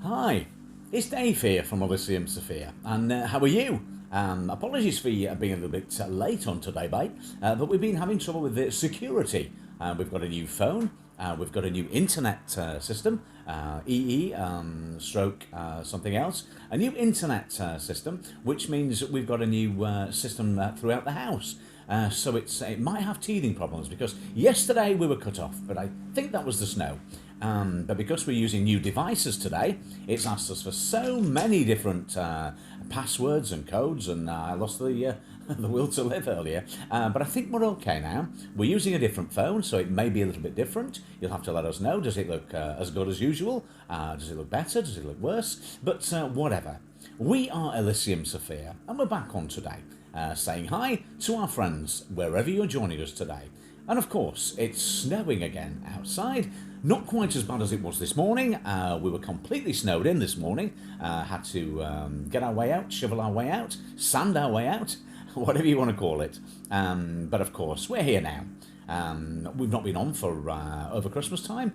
Hi, it's Dave here from Elysium Sophia, and how are you? Apologies for being a little bit late on today, mate, but we've been having trouble with the security. We've got a new phone, we've got a new internet system, EE stroke something else, a new internet system, which means we've got a new system throughout the house. So it might have teething problems because yesterday we were cut off, but I think that was the snow. But because we're using new devices today, it's asked us for so many different passwords and codes, and I lost the the will to live earlier. But I think we're okay now. We're using a different phone, so it may be a little bit different. You'll have to let us know. Does it look as good as usual? Does it look better? Does it look worse? But whatever. We are Elysium Sophia, and we're back on today, saying hi to our friends wherever you're joining us today. And of course, it's snowing again outside. Not quite as bad as it was this morning. We were completely snowed in this morning. Had to get our way out, shovel our way out, sand our way out, whatever you want to call it. But of course, we're here now. We've not been on for over Christmas time,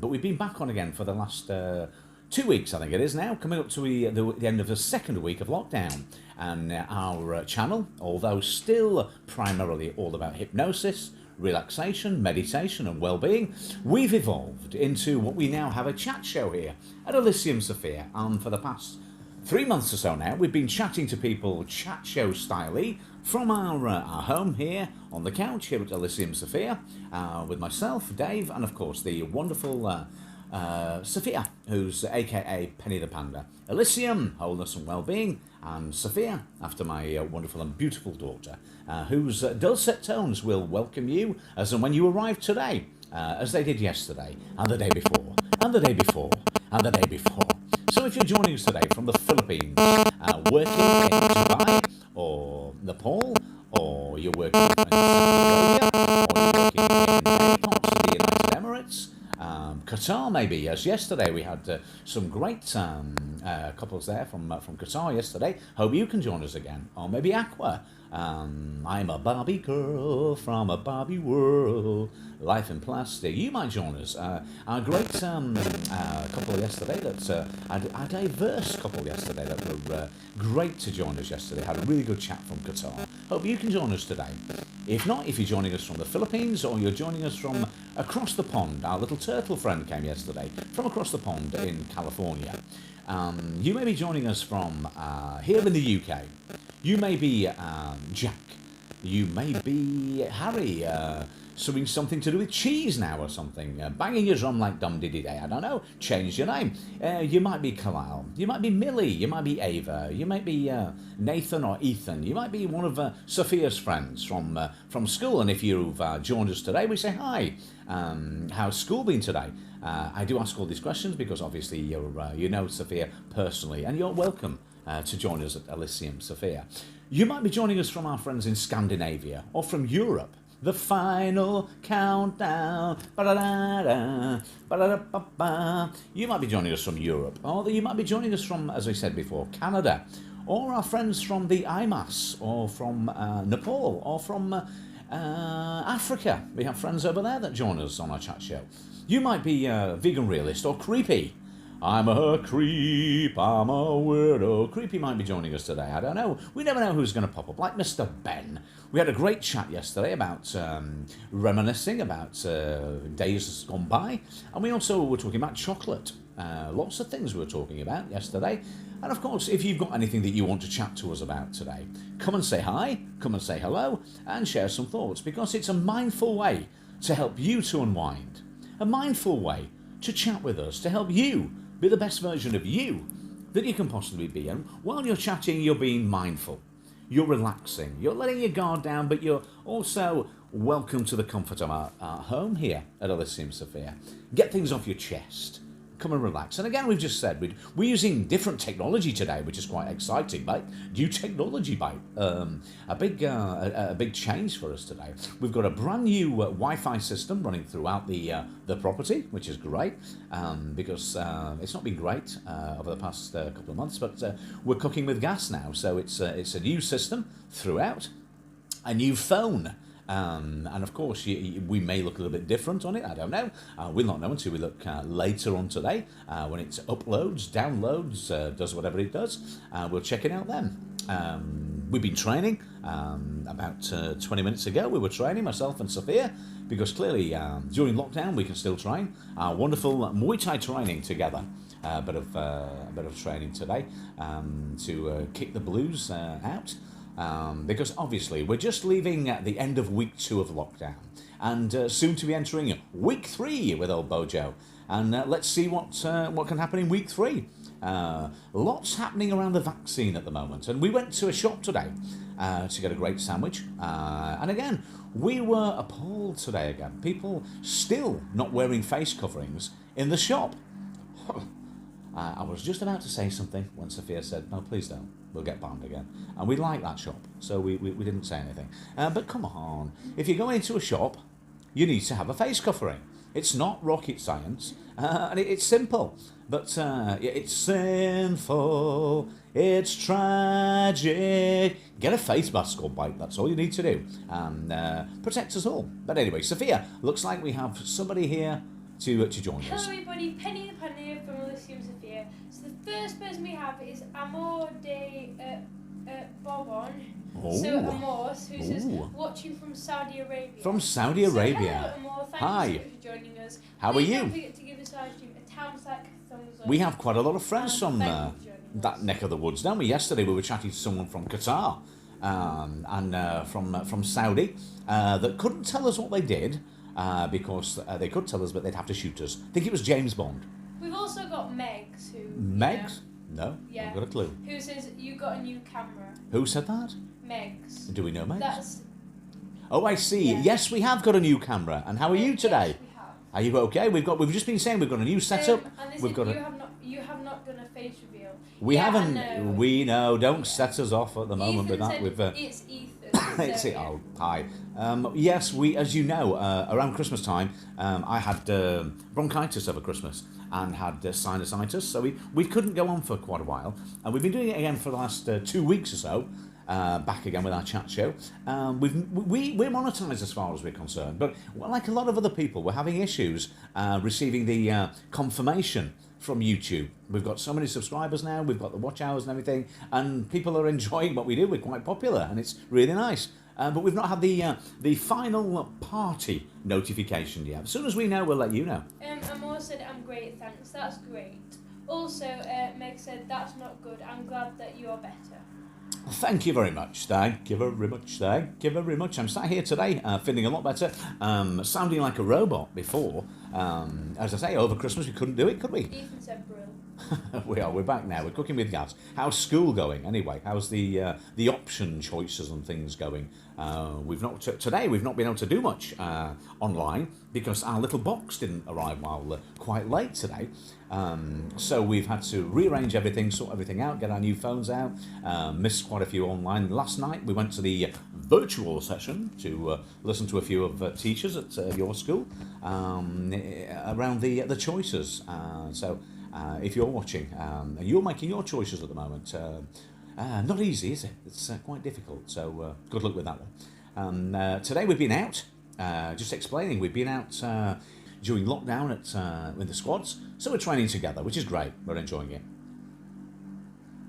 but we've been back on again for the last 2 weeks, I think it is now, coming up to the end of the second week of lockdown. And our channel, although still primarily all about hypnosis, relaxation, meditation and well-being, we've evolved into what we now have a chat show here at Elysium Sophia. And for the past 3 months or so now, we've been chatting to people chat show styley from our home here on the couch here at Elysium Sophia with myself, Dave, and of course the wonderful Sophia, who's aka Penny the Panda. Elysium, wholeness and well-being, and Sophia, after my wonderful and beautiful daughter, whose dulcet tones will welcome you as and when you arrive today, as they did yesterday, and the day before, and the day before, and the day before. So if you're joining us today from the Philippines, working in Dubai, or Nepal, or you're working in Saudi Arabia, or you're working in many parts of the United Emirates, Qatar maybe, as yesterday we had some great couples there from Qatar yesterday. Hope you can join us again. Or maybe Aqua. I'm a Barbie girl from a Barbie world. Life in plastic. You might join us. Our great couple yesterday, a diverse couple yesterday that were great to join us yesterday. Had a really good chat from Qatar. Hope you can join us today. If not, if you're joining us from the Philippines or you're joining us from across the pond, our little turtle friend came yesterday from across the pond in California. You may be joining us from here in the UK. You may be Jack. You may be Harry. Something to do with cheese now or something. Banging your drum like Dum Diddy Day. I don't know. Change your name. You might be Kalal. You might be Millie. You might be Ava. You might be Nathan or Ethan. You might be one of Sophia's friends from school. And if you've joined us today, we say hi. How's school been today? I do ask all these questions because obviously you know Sophia personally, and you're welcome to join us at Elysium Sophia. You might be joining us from our friends in Scandinavia or from Europe. The final countdown. Ba-da-da-da, ba-da-da-ba-ba. You might be joining us from Europe, or you might be joining us from, as I said before, Canada, or our friends from the IMAS, or from Nepal, or from Africa. We have friends over there that join us on our chat show. You might be vegan realist or creepy. I'm a creep, I'm a weirdo. Creepy might be joining us today, I don't know. We never know who's going to pop up, like Mr. Ben. We had a great chat yesterday about reminiscing about days gone by. And we also were talking about chocolate. Lots of things we were talking about yesterday. And of course, if you've got anything that you want to chat to us about today, come and say hi, come and say hello, and share some thoughts. Because it's a mindful way to help you to unwind. A mindful way to chat with us, to help you be the best version of you that you can possibly be. And while you're chatting, you're being mindful. You're relaxing. You're letting your guard down, but you're also welcome to the comfort of our home here at Elysium Sophia. Get things off your chest. Come and relax. And again, we've just said we're using different technology today, which is quite exciting, mate. New technology, mate. A big change for us today. We've got a brand new Wi-Fi system running throughout the property, which is great because it's not been great over the past couple of months, but we're cooking with gas now, so it's a new system throughout. A new phone And of course, we may look a little bit different on it. I don't know. We'll not know until we look later on today when it uploads, downloads, does whatever it does. We'll check it out then. We've been training. About 20 minutes ago, we were training, myself and Sophia, because clearly during lockdown we can still train. Wonderful Muay Thai training together. A bit of training today to kick the blues out. Because obviously we're just leaving at the end of week 2 of lockdown and soon to be entering week 3 with old Bojo. And let's see what can happen in week 3. Lots happening around the vaccine at the moment, and we went to a shop today to get a great sandwich. And again, we were appalled today again. People still not wearing face coverings in the shop. I was just about to say something when Sophia said, "No, please don't. We'll get banned again." And we like that shop, so we didn't say anything. But come on, if you go into a shop, you need to have a face covering. It's not rocket science, and it's simple. But it's sinful, it's tragic. Get a face mask or bite, that's all you need to do. And protect us all. But anyway, Sophia, looks like we have somebody here to join us. Hello everybody, Penny the Pan here from Elysium Sophia. So the first person we have is Amor de Bobon. Oh. So Amor, who says, watching from Saudi Arabia. From Saudi Arabia. So hello Amor, thank Hi. you so much for joining us. How Please are you? Don't forget to give us a thumbs like, thumbs up. We have quite a lot of friends from thank you for joining that us. neck of the woods, don't we? Yesterday we were chatting to someone from Qatar and from Saudi that couldn't tell us what they did because they could tell us, but they'd have to shoot us. I think it was James Bond. We've also got Megs, who... Megs? No, Yeah. I've got a clue. Who says, you got a new camera. Who said that? Megs. Do we know Megs? That's... Oh, I see. Yeah. Yes, we have got a new camera. And how are you today? Yes, we have. Are you okay? We've just been saying we've got a new setup. And this We've is, got you have not done a face reveal. We Yeah, I haven't. know. We know. Don't set us off at the moment with Ethan that. said We've. it's Ethan. It's so, it. yeah. Oh, hi. Yes, we, as you know, around Christmas time, I had bronchitis over Christmas and had sinusitis, so we couldn't go on for quite a while, and we've been doing it again for the last 2 weeks or so. Back again with our chat show. We're monetised as far as we're concerned, but like a lot of other people, we're having issues receiving the confirmation from YouTube. We've got so many subscribers now, we've got the watch hours and everything, and people are enjoying what we do. We're quite popular, and it's really nice. But we've not had the final party notification yet. As soon as we know, we'll let you know. Amor said, I'm great, thanks. That's great. Also, Meg said, that's not good. I'm glad that you're better. Thank you very much. Thank you very much. Thank you very much. I'm sat here today feeling a lot better, sounding like a robot before. As I say, over Christmas we couldn't do it, could we? Ethan said, brill. We're back now. We're cooking with gas. How's school going anyway? How's the option choices and things going? Today we've not been able to do much online because our little box didn't arrive while quite late today. So we've had to rearrange everything, sort everything out, get our new phones out. Missed quite a few online. Last night we went to the virtual session to listen to a few of teachers at your school around the choices. So if you're watching and you're making your choices at the moment, not easy, is it? It's quite difficult. So good luck with that one. Today we've been out, just explaining, we've been out during lockdown with the squads, so we're training together, which is great. We're enjoying it.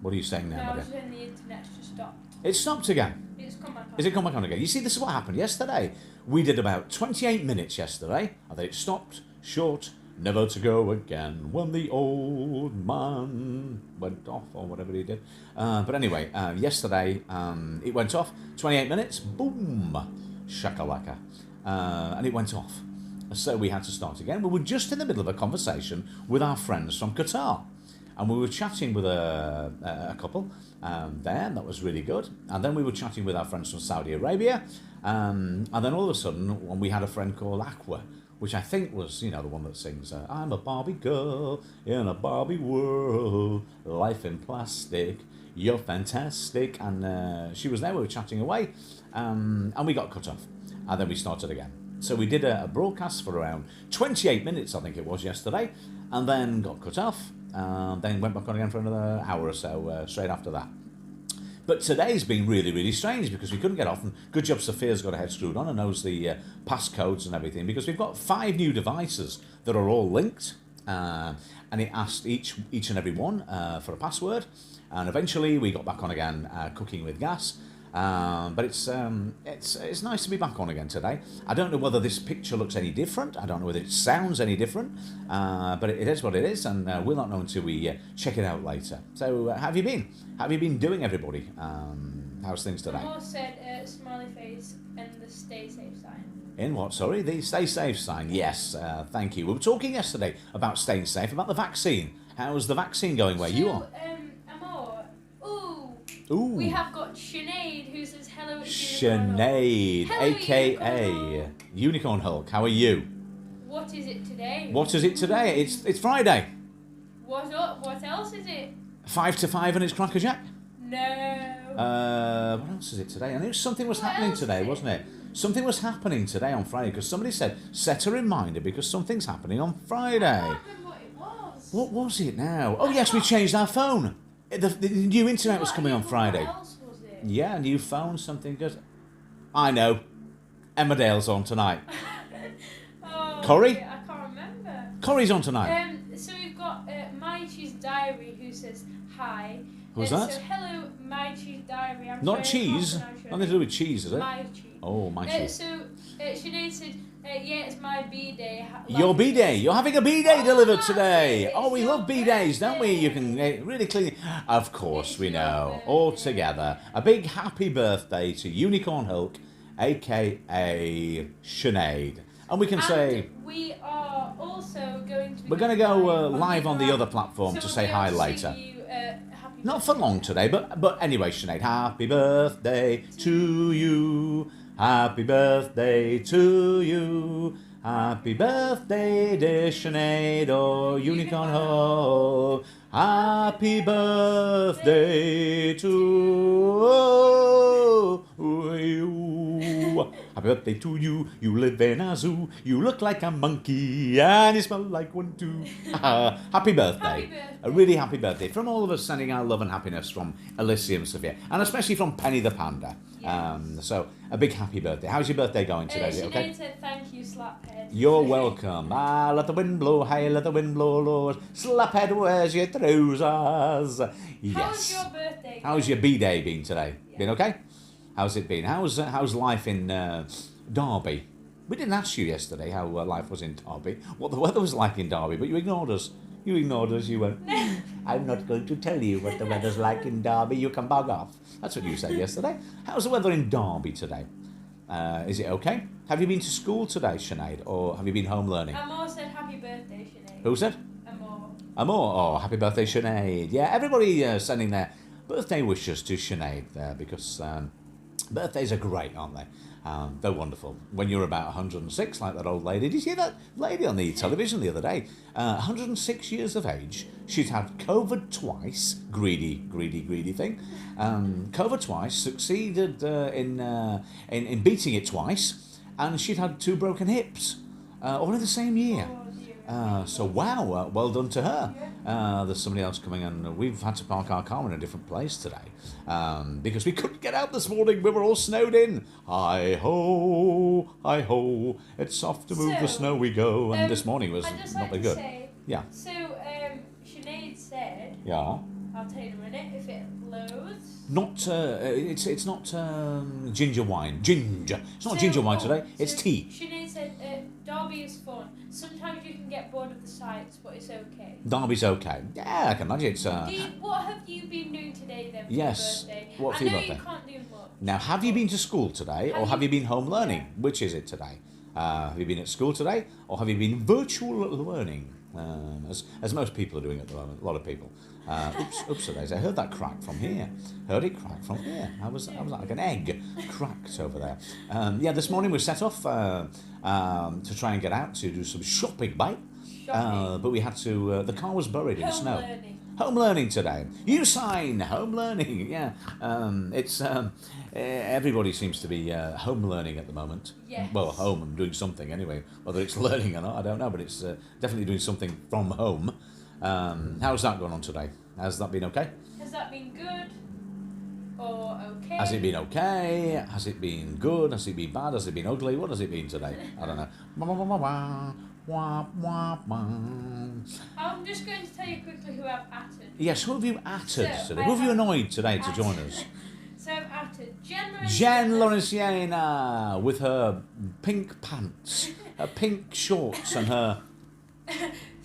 What are you saying now, No, I Mother? was saying the internet's just stopped. It stopped again. It's come back on. Is it come back on again? You see, this is what happened yesterday. We did about 28 minutes yesterday, and then it stopped short, never to go again when the old man went off, or whatever he did. But anyway, yesterday it went off, 28 minutes, boom, shakalaka, and it went off. So we had to start again. We were just in the middle of a conversation with our friends from Qatar. And we were chatting with a couple there, and that was really good. And then we were chatting with our friends from Saudi Arabia. And then all of a sudden, we had a friend called Aqua, which I think was, the one that sings, I'm a Barbie girl in a Barbie world, life in plastic, you're fantastic. And she was there, we were chatting away, and we got cut off. And then we started again. So we did a broadcast for around 28 minutes, I think it was, yesterday, and then got cut off. Then went back on again for another hour or so straight after that. But today's been really, really strange because we couldn't get off, and good job Sophia's got her head screwed on and knows the passcodes and everything, because we've got 5 new devices that are all linked, and it asked each and every one for a password, and eventually we got back on again, cooking with gas. But it's nice to be back on again today. I don't know whether this picture looks any different. I don't know whether it sounds any different. But it is what it is, and we'll not know until we check it out later. So, how have you been? How have you been doing, everybody? How's things today? More said smiley face and the stay safe sign. In what? Sorry, the stay safe sign. Yes, thank you. We were talking yesterday about staying safe, about the vaccine. How's the vaccine going where you are? Ooh. We have got Sinead, who says hello. Sinead, hello, aka Unicorn Hulk. How are you? What is it today? What is it today? It's Friday. What else is it? 5 to 5 and it's Crackerjack. No. What else is it today? I knew something was happening today, wasn't it? Something was happening today on Friday because somebody said set a reminder because something's happening on Friday. I can't remember what it was. What was it now? Oh yes, we changed our phone. The new internet was coming on Friday. What else was it? Yeah, new phone, something good. I know. Emmerdale's on tonight. Oh, Corrie? I can't remember. Corrie's on tonight. So we've got My Cheese Diary, who says hi. Who's that? So hello, My Cheese Diary. I'm Not sorry, I can't cheese. pronounce your Nothing to do with cheese, is it? My Cheese. Oh, my cheese. So Sinead said, yeah, it's my B-day. Your B-Day. You're having a B-Day delivered today. it's Oh, we your love B-Days, don't we? You can really clean. Of course, we know. All together. A big happy birthday to Unicorn Hulk, a.k.a. Sinead. And we can say... we are also going to be... We're going to go live on the other platform so to we'll say be hi able to later. see you, happy Not for long today, but anyway, Sinead, happy birthday to you. Happy birthday to you. Happy birthday, dear Sinead, or Unicorn Hulk. Happy birthday to you. Happy birthday to you. You live in a zoo. You look like a monkey and you smell like one too. Happy birthday. Happy birthday. A really happy birthday from all of us, sending our love and happiness from Elysium Sophia, and especially from Penny the Panda. Yeah. So a big happy birthday. How's your birthday going today? Is it okay? Sinead said thank you, Slaphead. You're welcome. Ah, let the wind blow high, let the wind blow low. Slaphead, where's your trousers? Yes. How's your birthday? How's your B-Day been today? Yeah. Been okay? How's it been? How's life in Derby? We didn't ask you yesterday how life was in Derby, what the weather was like in Derby, but you ignored us. You ignored us. You went, I'm not going to tell you what the weather's like in Derby. You can bug off. That's what you said yesterday. How's the weather in Derby today? Is it okay? Have you been to school today, Sinead, or have you been home learning? Amor said happy birthday, Sinead. Who said? Amor. Amor. Oh, happy birthday, Sinead. Yeah, everybody sending their birthday wishes to Sinead there because birthdays are great, aren't they? They're wonderful. When you're about 106, like that old lady. Did you see that lady on the television the other day? 106 years of age. She'd had COVID twice. Greedy thing. COVID twice. Succeeded in beating it twice. And she'd had 2 broken hips. All in the same year. Oh, dear. So wow, well done to her. There's somebody else coming in. We've had to park our car in a different place today because we couldn't get out this morning. We were all snowed in. Hi ho, it's off to move the So, snow we go. And this morning was I'd just not like very to good. say, Yeah. So, Sinead said, Yeah. I'll tell you in a minute if it loads. Not it's not ginger wine. Ginger. It's not ginger wine today. It's tea. Sinead said, Derby is fun. Sometimes you can get bored of the sights, but it's okay. Derby's okay. Yeah, I can imagine it's. What have you been doing today then for Yes. your birthday? What for I your know birthday? you can't do much. Now, have you been to school today, or have you been home learning? Which is it today? Have you been at school today, or have you been virtual learning? As most people are doing at the moment, a lot of people. Oops, I heard that crack from here. Heard it crack from here. I was like an egg cracked over there. Yeah, this morning we set off to try and get out to do some shopping, mate. But we had to. The car was buried in snow. Learning. Home learning today. You sign home learning. Yeah, it's everybody seems to be home learning at the moment. Yes. Well, home and doing something anyway. Whether it's learning or not, I don't know. But it's definitely doing something from home. How's that going on today? Has that been okay? Has that been good? or okay? Has it been okay? Has it been good? Has it been bad? Has it been ugly? What has it been today? I don't know. I'm just going to tell you quickly who I've atted. Yes, who have you atted So, today? I Who have you have annoyed today to join us? So I've atted Jen Lawrenciana with her pink pants, her pink shorts, and her.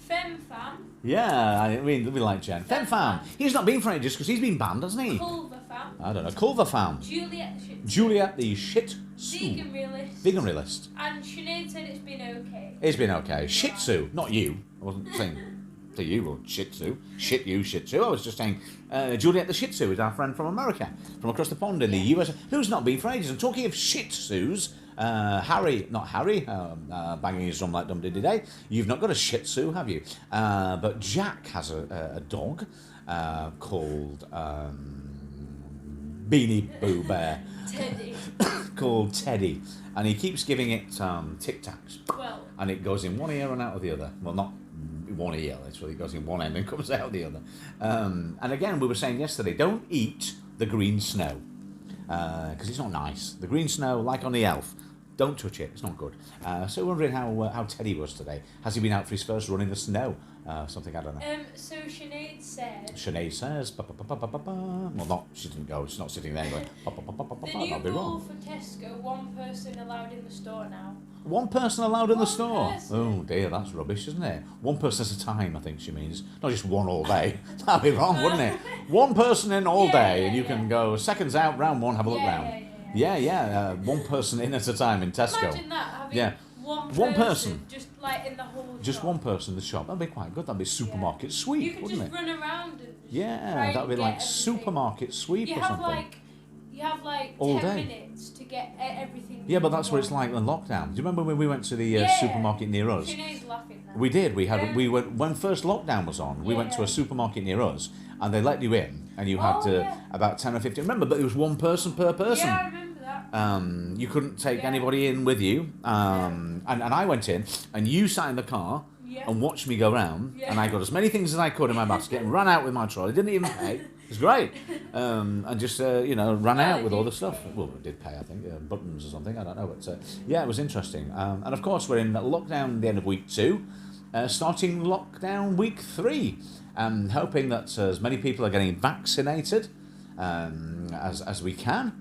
FemFam, Yeah, I mean, we like Jen. Fem He's not been for ages because he's been banned, hasn't he? Culverfam, I don't know. Culverfam. Juliet the Shit, Juliet the Shit Sue. Vegan Realist, Vegan realist. and Sinead said it's been okay. It's been okay. Shih Tzu, not you. I wasn't saying to you or Shih Tzu. Shit you, Shih Tzu. I was just saying Juliet the Shih Tzu is our friend from America, from across the pond in the US, who's not been for ages. And talking of Shih Tzus, banging his drum like Dum Diddy Day. You've not got a Shih Tzu, have you? But Jack has a dog called Beanie Boo Bear, Teddy. called Teddy, and he keeps giving it Tic Tacs, Well, and it goes in one ear and out of the other. Well, not one ear, literally. It goes in one end and comes out the other. And again, we were saying yesterday, don't eat the green snow because it's not nice. The green snow, like on the elf, don't touch it. It's not good. So wondering how Teddy was today. Has he been out for his first run in the snow? Something, I don't know. so Sinead said Sinead says, pa, pa, pa, pa, pa, pa, pa. Well, not, she didn't go, she's not sitting there going, pa, pa, pa, pa, pa, the pa, new I'll be rule wrong. for Tesco: one person allowed in the store now. One person allowed in the One store? person. Oh dear, that's rubbish, isn't it? One person at a time, I think she means. Not just one all day. That'd be wrong, wouldn't it? One person in all day, and you can go seconds out, round one, have a look round. Yeah, one person in at a time in Tesco. Imagine that having Yeah. one person. just like in the whole Just shop. one person in the shop. That'd be quite good. That'd be supermarket You sweep, could wouldn't just it? run around and just try Yeah, and that'd be get like everything. supermarket sweep You or have something. you have like All 10 day. minutes to get everything. Yeah, but you that's what it's want. like in lockdown. Do you remember when we went to the Yeah. supermarket near us? Sinead's laughing now. We did. We Yeah. went when first lockdown was on. We went to Yeah. a supermarket near us, and they let you in, and you had Oh, yeah. about 10 or 15. Remember, but it was one person per person. Yeah, I remember that. You couldn't take Yeah. anybody in with you. And I went in, and you sat in the car Yeah. and watched me go round, Yeah. and I got as many things as I could in my basket and ran out with my trolley. Didn't even pay. It was great. And just ran out it with all did the stuff. pay. Well, it did pay, I think, buttons or something. I don't know, but yeah, it was interesting. And of course, we're in lockdown the end of week 2. Starting lockdown week 3, and hoping that as many people are getting vaccinated as we can,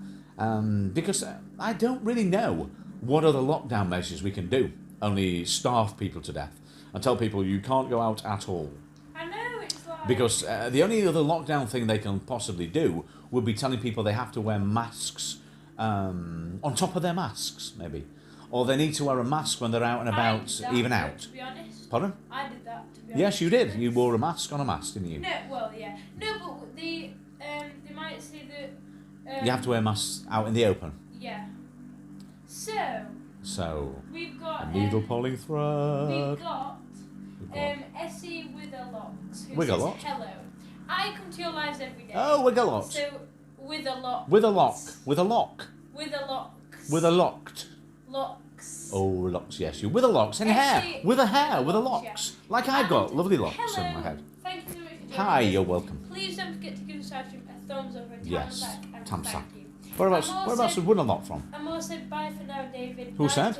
because I don't really know what other lockdown measures we can do. Only starve people to death and tell people you can't go out at all. I know, it's like... Because the only other lockdown thing they can possibly do would be telling people they have to wear masks on top of their masks, maybe. Or they need to wear a mask when they're out and I about, did that, even to out. be honest. Pardon? I did that, to be honest. Yes, you did. You wore a mask on a mask, didn't you? No, well, yeah. No, but they might say that... You have to wear masks out in the open. Yeah. So, So, we've got... a needle pulling thread. We've got We've got- Essie Witherlocks, who Wiggerlock? says hello. I come to your lives every day. Oh, Wiggerlock. So, Witherlocks. With a lock. With a lock. Witherlocks. With a locked. Locks. Oh, locks, yes. You with a locks in Essie hair. With a hair. With a Witherlocks, locks. Like I've got And lovely locks hello. in my head. Thank you so much for joining Hi, us. you're welcome. Please don't forget to give us a thumbs up and Yes, back and thumbs thank up. you. Whereabouts I'm also- whereabouts did Wunnerlock from? Amor said bye for now, David. Who said?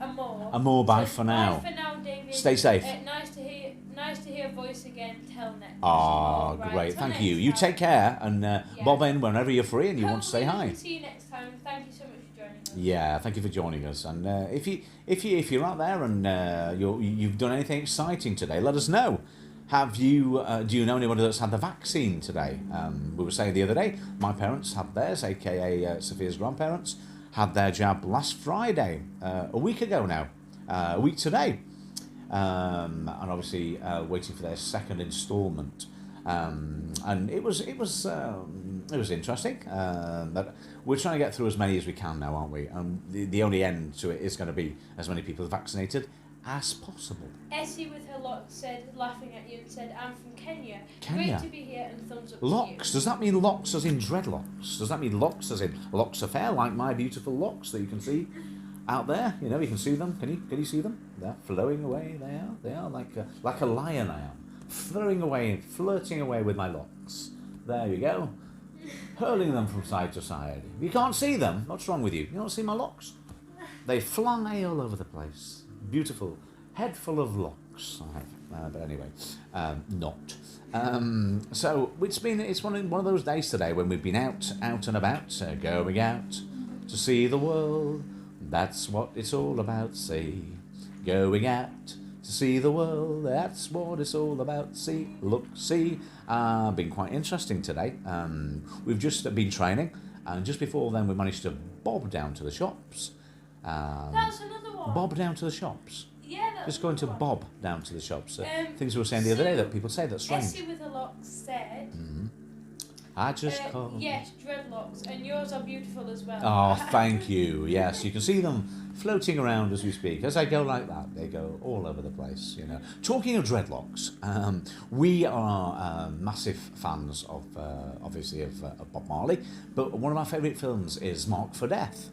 Amor. Amor, bye Said for now. Bye for now, David. Stay safe. Nice to hear your voice again. Till next. Ah, All right, great. till Thank next you. You time. take care and Yeah. bob in whenever you're free and you want to say Hopefully hi. we'll see you next time. Thank you so much for joining us. Yeah, thank you for joining us. And if you're out there and you've done anything exciting today, let us know. Have you do you know anybody that's had the vaccine today? We were saying the other day, my parents had theirs, aka Sophia's grandparents, had their jab last Friday, a week ago now, a week today, and obviously waiting for their second instalment. And it was interesting. But we're trying to get through as many as we can now, aren't we? And the only end to it is going to be as many people vaccinated as possible. Essie with her locks said, laughing at you, and said, "I'm from Kenya. Kenya? Great to be here, and thumbs up Locks. to Does that mean locks as in dreadlocks? Does that mean locks as in locks of hair, like my beautiful locks that you can see out there? You know, you can see them. Can you see them? They're flowing away. They are like a lion. I am flirting away with my locks. There you go. hurling them from side to side. You can't see them. What's wrong with you? You don't see my locks? They fly all over the place. Beautiful head full of locks. I have. But anyway, not. So it's one of those days today when we've been out and about, going out to see the world. That's what it's all about. See, going out to see the world. That's what it's all about. See, look, see. Been quite interesting today. We've just been training, and just before then we managed to bob down to the shops. That's another one. Bob down to the shops. Yeah, that's Just going to another one. bob down to the shops. Things we were saying the other day that people say that's strange. Essie with a lock said. I just called. Yes, dreadlocks, and yours are beautiful as well. Oh, thank you. Yes, you can see them floating around as we speak. As I go like that, they go all over the place, you know. Talking of dreadlocks, we are massive fans of, obviously, of Bob Marley, but one of our favourite films is Marked for Death.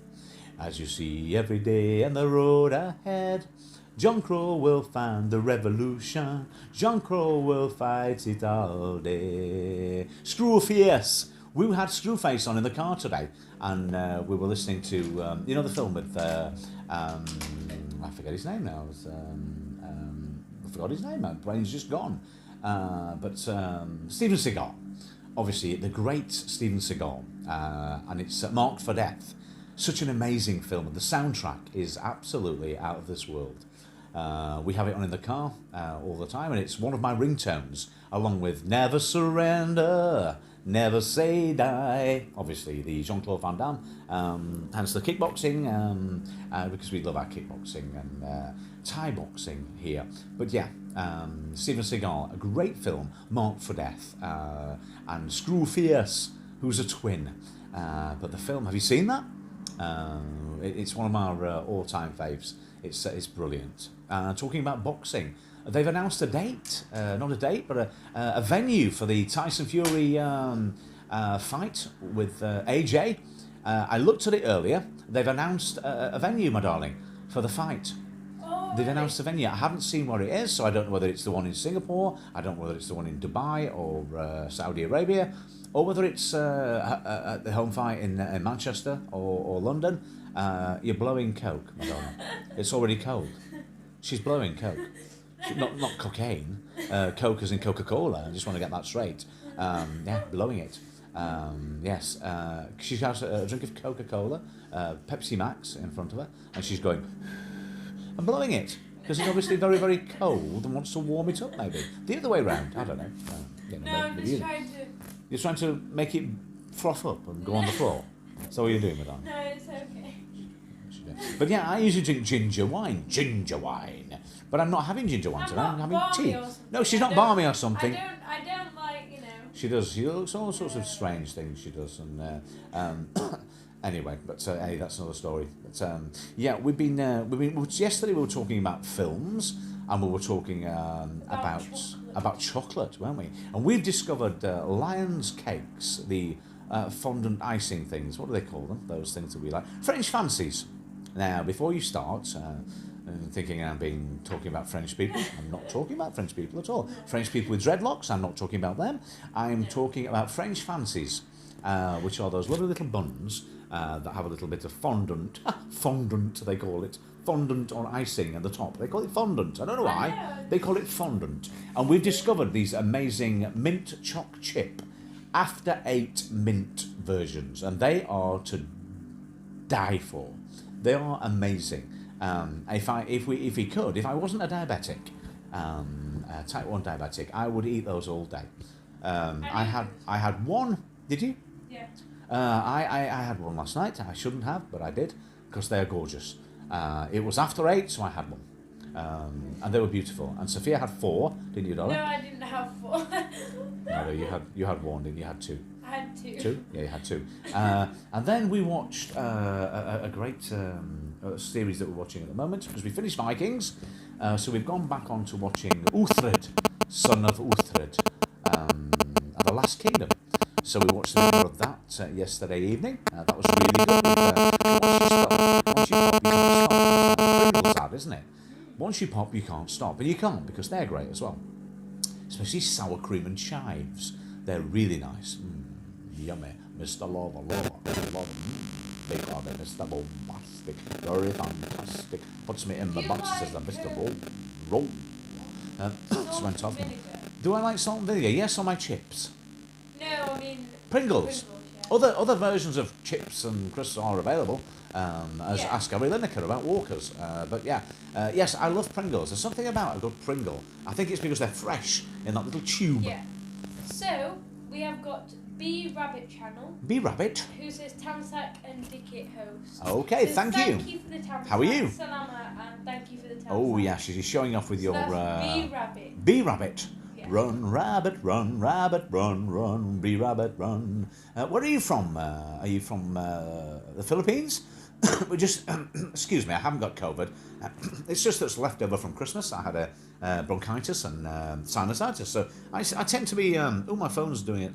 As you see every day on the road ahead, John Crow will find the revolution. John Crow will fight it all day. Screwface. We had Screwface on in the car today, and we were listening to the film with I forget his name now. I forgot his name. My brain's just gone. But Steven Seagal, obviously the great Steven Seagal, and it's Marked for Death. Such an amazing film. The soundtrack is absolutely out of this world. We have it on in the car all the time, and it's one of my ringtones, along with Never Surrender, Never Say Die, obviously the Jean-Claude Van Damme, hence the kickboxing, because we love our kickboxing and Thai boxing here. But yeah, Steven Seagal, a great film, Marked for Death, and Screwface, who's a twin. But the film, have you seen that? It's one of our all-time faves. It's brilliant. Talking about boxing, they've announced a date, not a date, but a venue for the Tyson Fury fight with AJ. I looked at it earlier. They've announced a venue, my darling, for the fight. Oh, They've announced a venue. I haven't seen where it is, so I don't know whether it's the one in Singapore, I don't know whether it's the one in Dubai or Saudi Arabia, or whether it's the home fight in Manchester or London. You're blowing coke, my darling. It's already cold. She's blowing coke. Not cocaine. Coke as in Coca-Cola. I just want to get that straight. Yeah, blowing it. Yes. She has a drink of Coca-Cola, Pepsi Max in front of her, and she's going and blowing it because it's obviously very, very cold and wants to warm it up. Maybe the other way round. I don't know. No, I'm just trying to. You're trying to make it froth up and go on the floor. So what are you doing, madame? No, it's okay. But yeah, I usually drink ginger wine. But I'm not having ginger wine today. I'm having tea. No, she's not balmy or something. I don't like, you know. She does. She looks all sorts of strange things. She does, and anyway. But hey, that's another story. But yeah, we've been. Yesterday we were talking about films, and we were talking about chocolate, weren't we? And we've discovered Lion's cakes, the fondant icing things. What do they call them? Those things that we like. French fancies. Now, before you start thinking I'm talking about French people, I'm not talking about French people at all. French people with dreadlocks, I'm not talking about them. I'm talking about French fancies, which are those lovely little buns that have a little bit of fondant. Fondant, they call it. Fondant or icing at the top. They call it fondant. I don't know why. They call it fondant. And we've discovered these amazing mint choc chip After 8 mint versions, and they are to die for. They are amazing. If I wasn't a diabetic, type 1 diabetic, I would eat those all day. I had one. Did you? Yeah. I had one last night. I shouldn't have, but I did because they're gorgeous. It was after 8, so I had one, and they were beautiful. And Sophia had 4, didn't you, darling? No, I didn't have 4. No, you had 1, didn't you? You had 2. I had 2. 2? Yeah, you had 2. And then we watched a great series that we're watching at the moment because we finished Vikings. So we've gone back on to watching Uhtred, Son of Uhtred, and The Last Kingdom. So we watched a bit more of that yesterday evening. That was really good. Once you pop, you can't stop. It's pretty sad, isn't it? Once you pop, you can't stop. And you can't because they're great as well. Especially sour cream and chives. They're really nice. yummy. Mr. Lover, big love, Mr. Bombastic, very fantastic. Puts me in my Do you box, says the like, Mr. Roll. Just Salt went and off. vinegar? Do I like salt and vinegar? Yes, on my chips. No, I mean Pringles. yeah. Other versions of chips and crisps are available. As Yeah. ask Gary Lineker about Walkers. But yeah, yes, I love Pringles. There's something about a good Pringle. I think it's because they're fresh in that little tube. Yeah. So we have got B Rabbit channel, Bee Rabbit. who says Tamsack and Dickit host. Okay, Says, thank you. Thank you for the Tamsack. How are you? Salama, and thank you for the Tamsack. Oh yeah, she's showing off with So your that's B Rabbit. Bee Rabbit. Yeah. Run, rabbit, run, run, bee rabbit, run. Where are you from? Are you from the Philippines? We just, excuse me, I haven't got COVID. It's just that's left over from Christmas. I had a bronchitis and sinusitis, so I tend to be. Oh, my phone's doing it.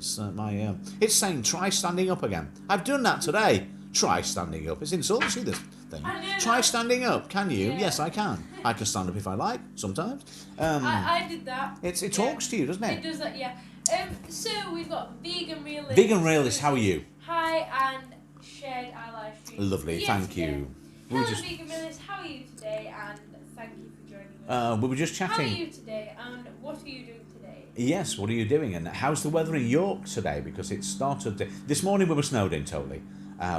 It's saying try standing up again. I've done that today. Try standing up. It's insulting. See this thing? I know Try that. standing up. Can you? Yeah. Yes, I can. I can stand up if I like. Sometimes. I did that. It Yeah. talks to you, doesn't It it? does that, yeah. So we've got Vegan Realist. Vegan Realist, how are you? Hi, and shared our live stream. Lovely, thank you. We Hello, were just Vegan Realist, how are you today? And thank you for joining us. we were just How are chatting. you today? And what are you doing today? Yes, what are you doing? And how's the weather in York today? Because it started this morning. We were snowed in totally.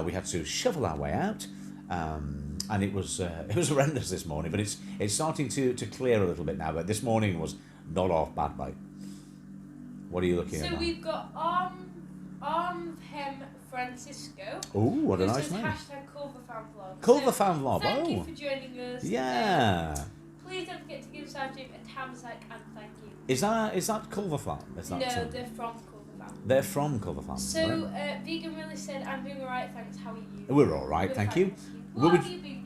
We had to shovel our way out, and it was horrendous this morning. But it's starting to clear a little bit now. But this morning was not off bad, mate. What are you looking at? So now? we've got Hem Francisco. Oh, what a who nice says name. hashtag Culver Fan Vlog. Culver So, Fan Vlog, Thank you oh. for joining us. Yeah. Please don't forget to give South Stream a Tamsack and thank you. Is that Culver Farm? Is that, No, they're from Culver Fan. they're from Culver Farm. So, Vegan really said, I'm doing alright, thanks, how are you? We're all right, We're thank fine, you. What What have would- you been...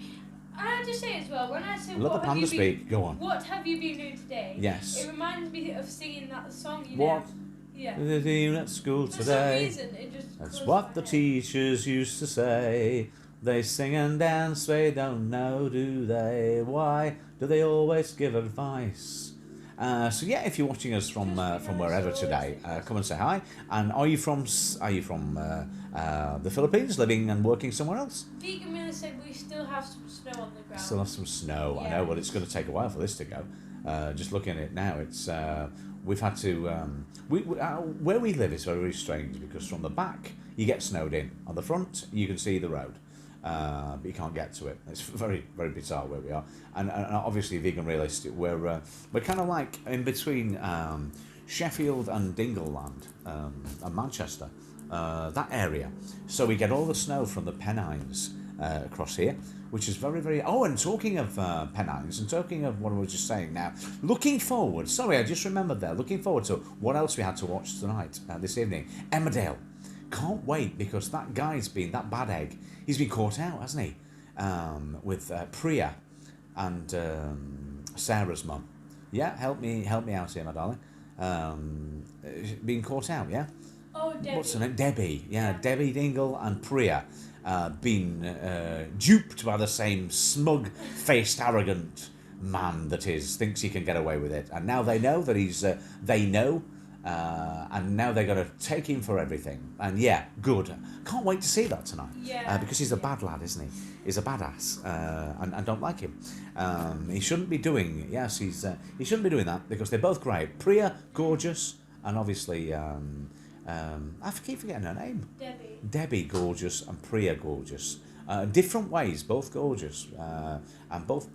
I have to say as well, when I say Let the what have panda you been... speak. Go on. What have you been doing today? Yes. It reminds me of singing that song, you What? know. Yeah. The team at school For some today. reason, it just That's goes what to the my head. teachers used to say. They sing and dance, they don't know, do they? Why do they always give advice? So yeah, if you're watching us from wherever today, come and say hi. And are you from the Philippines, living and working somewhere else? Vegan really said we still have some snow on the ground. Still have some snow. I Yeah. know, but it's going to take a while for this to go. Just looking at it now, it's we've had to where we live is very, very strange because from the back you get snowed in, on the front you can see the road, but you can't get to it. It's very, very bizarre where we are, and obviously Vegan Realist, we're kind of like in between Sheffield and Dingleland and Manchester, that area. So we get all the snow from the Pennines across here, which is very, very... Oh, and talking of Pennines, and talking of what I was just saying now, looking forward... Sorry, I just remembered there. Looking forward to what else we had to watch tonight, this evening. Emmerdale. Can't wait, because that guy's been... That bad egg, he's been caught out, hasn't he? With Priya and Sarah's mum. Yeah, help me out here, my darling. Being caught out, yeah? Oh, Debbie. What's her name? Debbie. Yeah, Debbie Dingle and Priya been duped by the same smug-faced, arrogant man that thinks he can get away with it. And now they know that he's... they know, and now they're going to take him for everything. And yeah, good. Can't wait to see that tonight. Yeah. Because he's a bad lad, isn't he? He's a badass, and I don't like him. He shouldn't be doing... Yes, he shouldn't be doing that, because they're both great. Priya, gorgeous, and obviously... I keep forgetting her name. Debbie. Debbie, gorgeous, and Priya, gorgeous. Different ways, both gorgeous. And both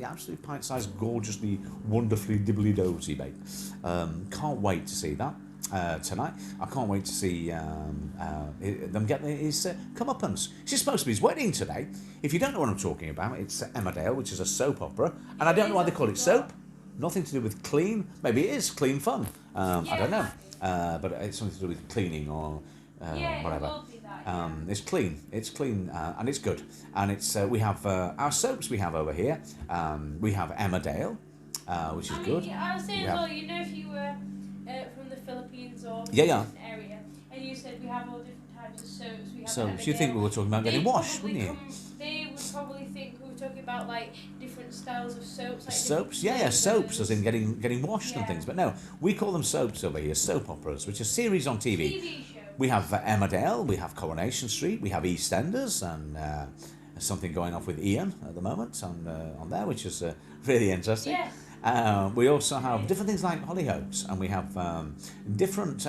absolute pint-sized, gorgeously, wonderfully dibbly-dozy, babe. Can't wait to see that tonight. I can't wait to see them get his comeuppance. It's supposed to be his wedding today. If you don't know what I'm talking about, it's Emmerdale, which is a soap opera. And I don't know why they call it soap. Nothing to do with clean. Maybe it is clean fun. I don't know. But it's something to do with cleaning or whatever. It will be that, It's clean, and it's good. And it's we have our soaps we have over here. We have Emmerdale, which is good. Yeah, I was saying We as have- well, you know, if you were from the Philippines or from Yeah, a yeah. different area, and you said we have all different types of soaps. We have So Emmerdale, you think we were talking about getting they'd washed, probably wouldn't you? They would probably think we were talking about like different styles of soaps. Like Soaps, different yeah, soaps, as in flavours. getting washed and Yeah. things. But no, we call them soaps over here, soap operas, which are series on TV. TV shows. We have Emmerdale, we have Coronation Street, we have EastEnders, and something going off with Ian at the moment on there, which is really interesting. Yes. We also have different things like Hollyoaks, and we have different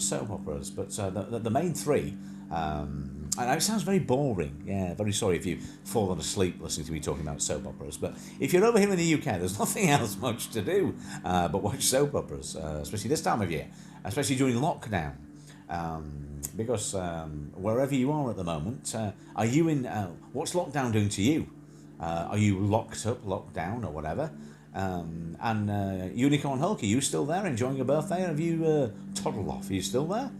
soap operas, but the main three. I know it sounds very boring. Yeah, very sorry if you've fallen asleep listening to me talking about soap operas. But if you're over here in the UK, there's nothing else much to do but watch soap operas, especially this time of year, especially during lockdown. Because wherever you are at the moment, are you in? What's lockdown doing to you? Are you locked up, locked down, or whatever? And Unicorn Hulk, are you still there enjoying your birthday? Or have you toddled off? Are you still there?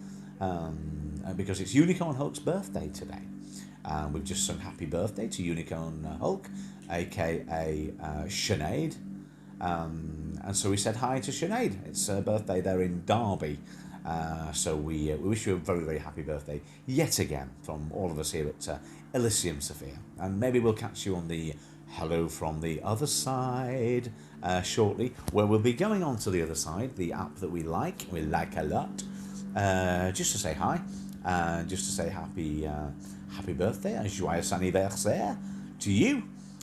Because it's Unicorn Hulk's birthday today. We've just sung happy birthday to Unicorn Hulk, aka Sinead. And so we said hi to Sinead. It's her birthday there in Derby. So we wish you a very, very happy birthday yet again from all of us here at Elysium Sophia. And maybe we'll catch you on the Hello from the Other Side shortly, where we'll be going on to the other side, the app that we like a lot, just to say hi. Just to say happy birthday, a joyeux anniversaire to you,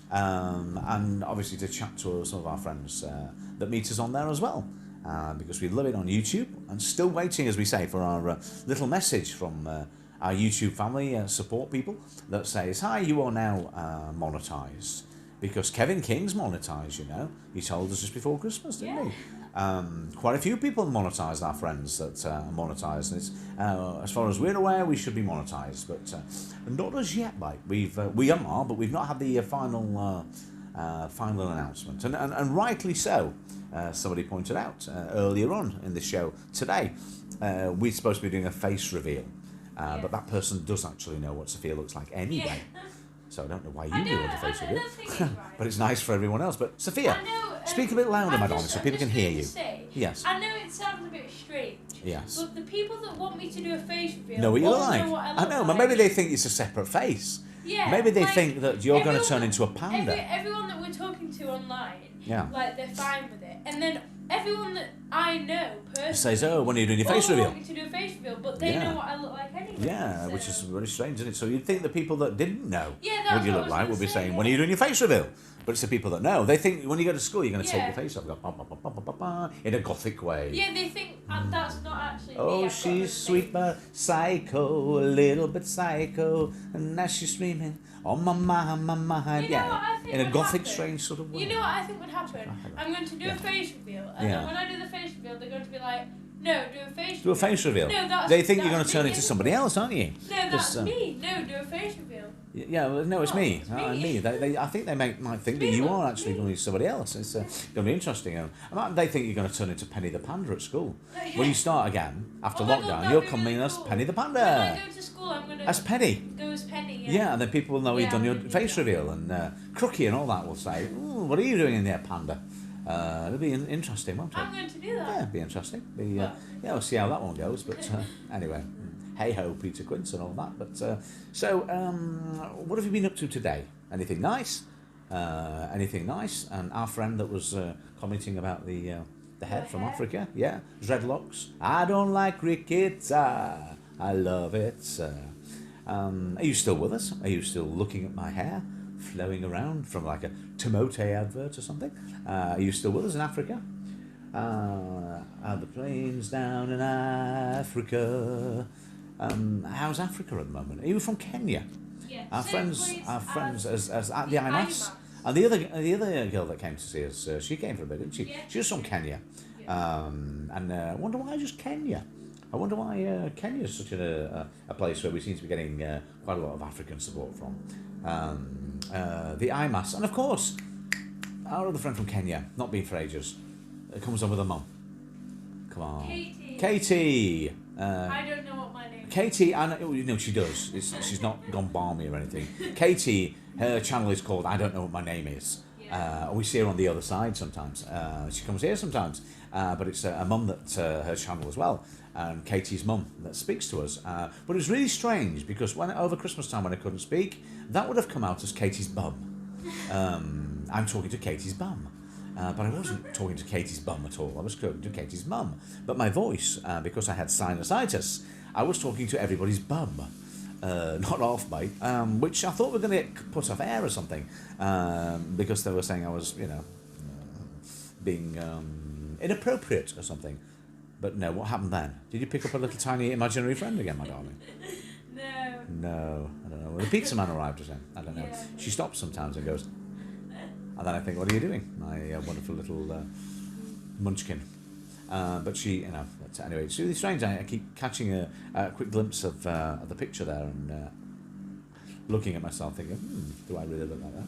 and obviously to chat to some of our friends that meet us on there as well, because we love it on YouTube, and still waiting, as we say, for our little message from our YouTube family support people that says, hi, you are now monetized, because Kevin King's monetized, you know. He told us just before Christmas, didn't he? Quite a few people monetise, our friends that are monetised, and it's, as far as we're aware, we should be monetised, but not as yet, mate. We are, but we've not had the final announcement, and rightly so. Somebody pointed out earlier on in the show today, we're supposed to be doing a face reveal, but that person does actually know what Sophia looks like anyway. So I don't know why you do want a face reveal, but it's nice for everyone else. But Sophia, speak a bit louder, my darling, so people can hear you. Yes. I know it sounds a bit strange. Yes. But the people that want me to do a face reveal know what you look like. know what I I look know, like. but maybe they think it's a separate face. Yeah. Maybe they like, think that you're going to turn into a panda. Everyone that we're talking to online, Yeah. like they're fine with it, and then everyone that I know personally Says, oh, when are you doing your face all reveal? want me to do a face reveal, but they Yeah. know what I look like anyway. Yeah, so. which is very strange, isn't it? So you'd think the people that didn't know Yeah, that's what you what I look was like gonna would be say, saying, yeah. when are you doing your face reveal? But it's the people that know. They think when you go to school, you're going to take Yeah. your face off, go, bah, bah, bah, bah, bah, bah, bah, in a gothic way. Yeah, they think that's not actually me. Oh, I've got she's the sweet face. but psycho, a little bit psycho, and now she's screaming, oh my mind, my mind. You know what I think in a would gothic, happen? strange sort of way. You know what I think would happen? I'm going to do Yeah. a face reveal, and Yeah. then when I do the face reveal, they're going to be like, no, do a face Do a reveal. face reveal. No, that's They think you're going to that's turn me. into somebody else, aren't you? No, that's 'Cause, me. No, do a face reveal. Yeah, well, no, it's Oh, me. it's Me. me. I think they might think that Me, you Mum, are actually me. going to be somebody else. It's going to be interesting. They think you're going to turn into Penny the Panda at school. Yeah. When you start again, after Oh my God, lockdown, that'd you're be coming really as cool. Penny the When I Panda. go to school, I'm going to As Penny. go as Penny. Yeah, and then people will know you've Yeah, done your I'm gonna do face that. reveal, and Crookie and all that will say, "Ooh, what are you doing in there, Panda?" It'll be interesting, won't it? I'm going to do that. Yeah, it'll be interesting. Well. Yeah, we'll see how that one goes. But anyway, hey ho, Peter Quince and all that. But what have you been up to today? Anything nice? Anything nice? And our friend that was commenting about the head from hair? Africa, yeah, dreadlocks. I don't like cricket. I love it. Are you still with us? Are you still looking at my hair flowing around from like a Tomote advert or something? Are you still with us in Africa? Are the plains down in Africa? How's Africa at the moment? Are you from Kenya? Yeah. Our Same friends, place as at the the IMAS. IMAS. And the other girl that came to see us, she came for a bit, didn't she? Yeah. She was from Kenya. Yeah. And I wonder why just Kenya. I wonder why Kenya is such a place where we seem to be getting quite a lot of African support from. The IMAS. And of course, our other friend from Kenya, not been for ages, comes on with her mum. Come on. Katie. Katie. I don't know what my name is. Katie, I know, she does. She's not gone balmy or anything. Katie, her channel is called I Don't Know What My Name Is. Yeah. We see her on the other side sometimes. She comes here sometimes. But it's a mum that her channel as well. And Katie's mum that speaks to us. But it was really strange because when over Christmas time when I couldn't speak, that would have come out as Katie's bum. I'm talking to Katie's bum. But I wasn't talking to Katie's bum at all. I was talking to Katie's mum. But my voice, because I had sinusitis, I was talking to everybody's bum. Not off, mate, which I thought were going to get put off air or something, because they were saying I was, being inappropriate or something. But no, what happened then? Did you pick up a little tiny imaginary friend again, my darling? No. No, I don't know. Well, the pizza man arrived or something. I don't know. Yeah. She stops sometimes and goes, and then I think, what are you doing, my wonderful little munchkin? But she, but anyway, it's really strange. I keep catching a quick glimpse of the picture there and looking at myself thinking, do I really look like that?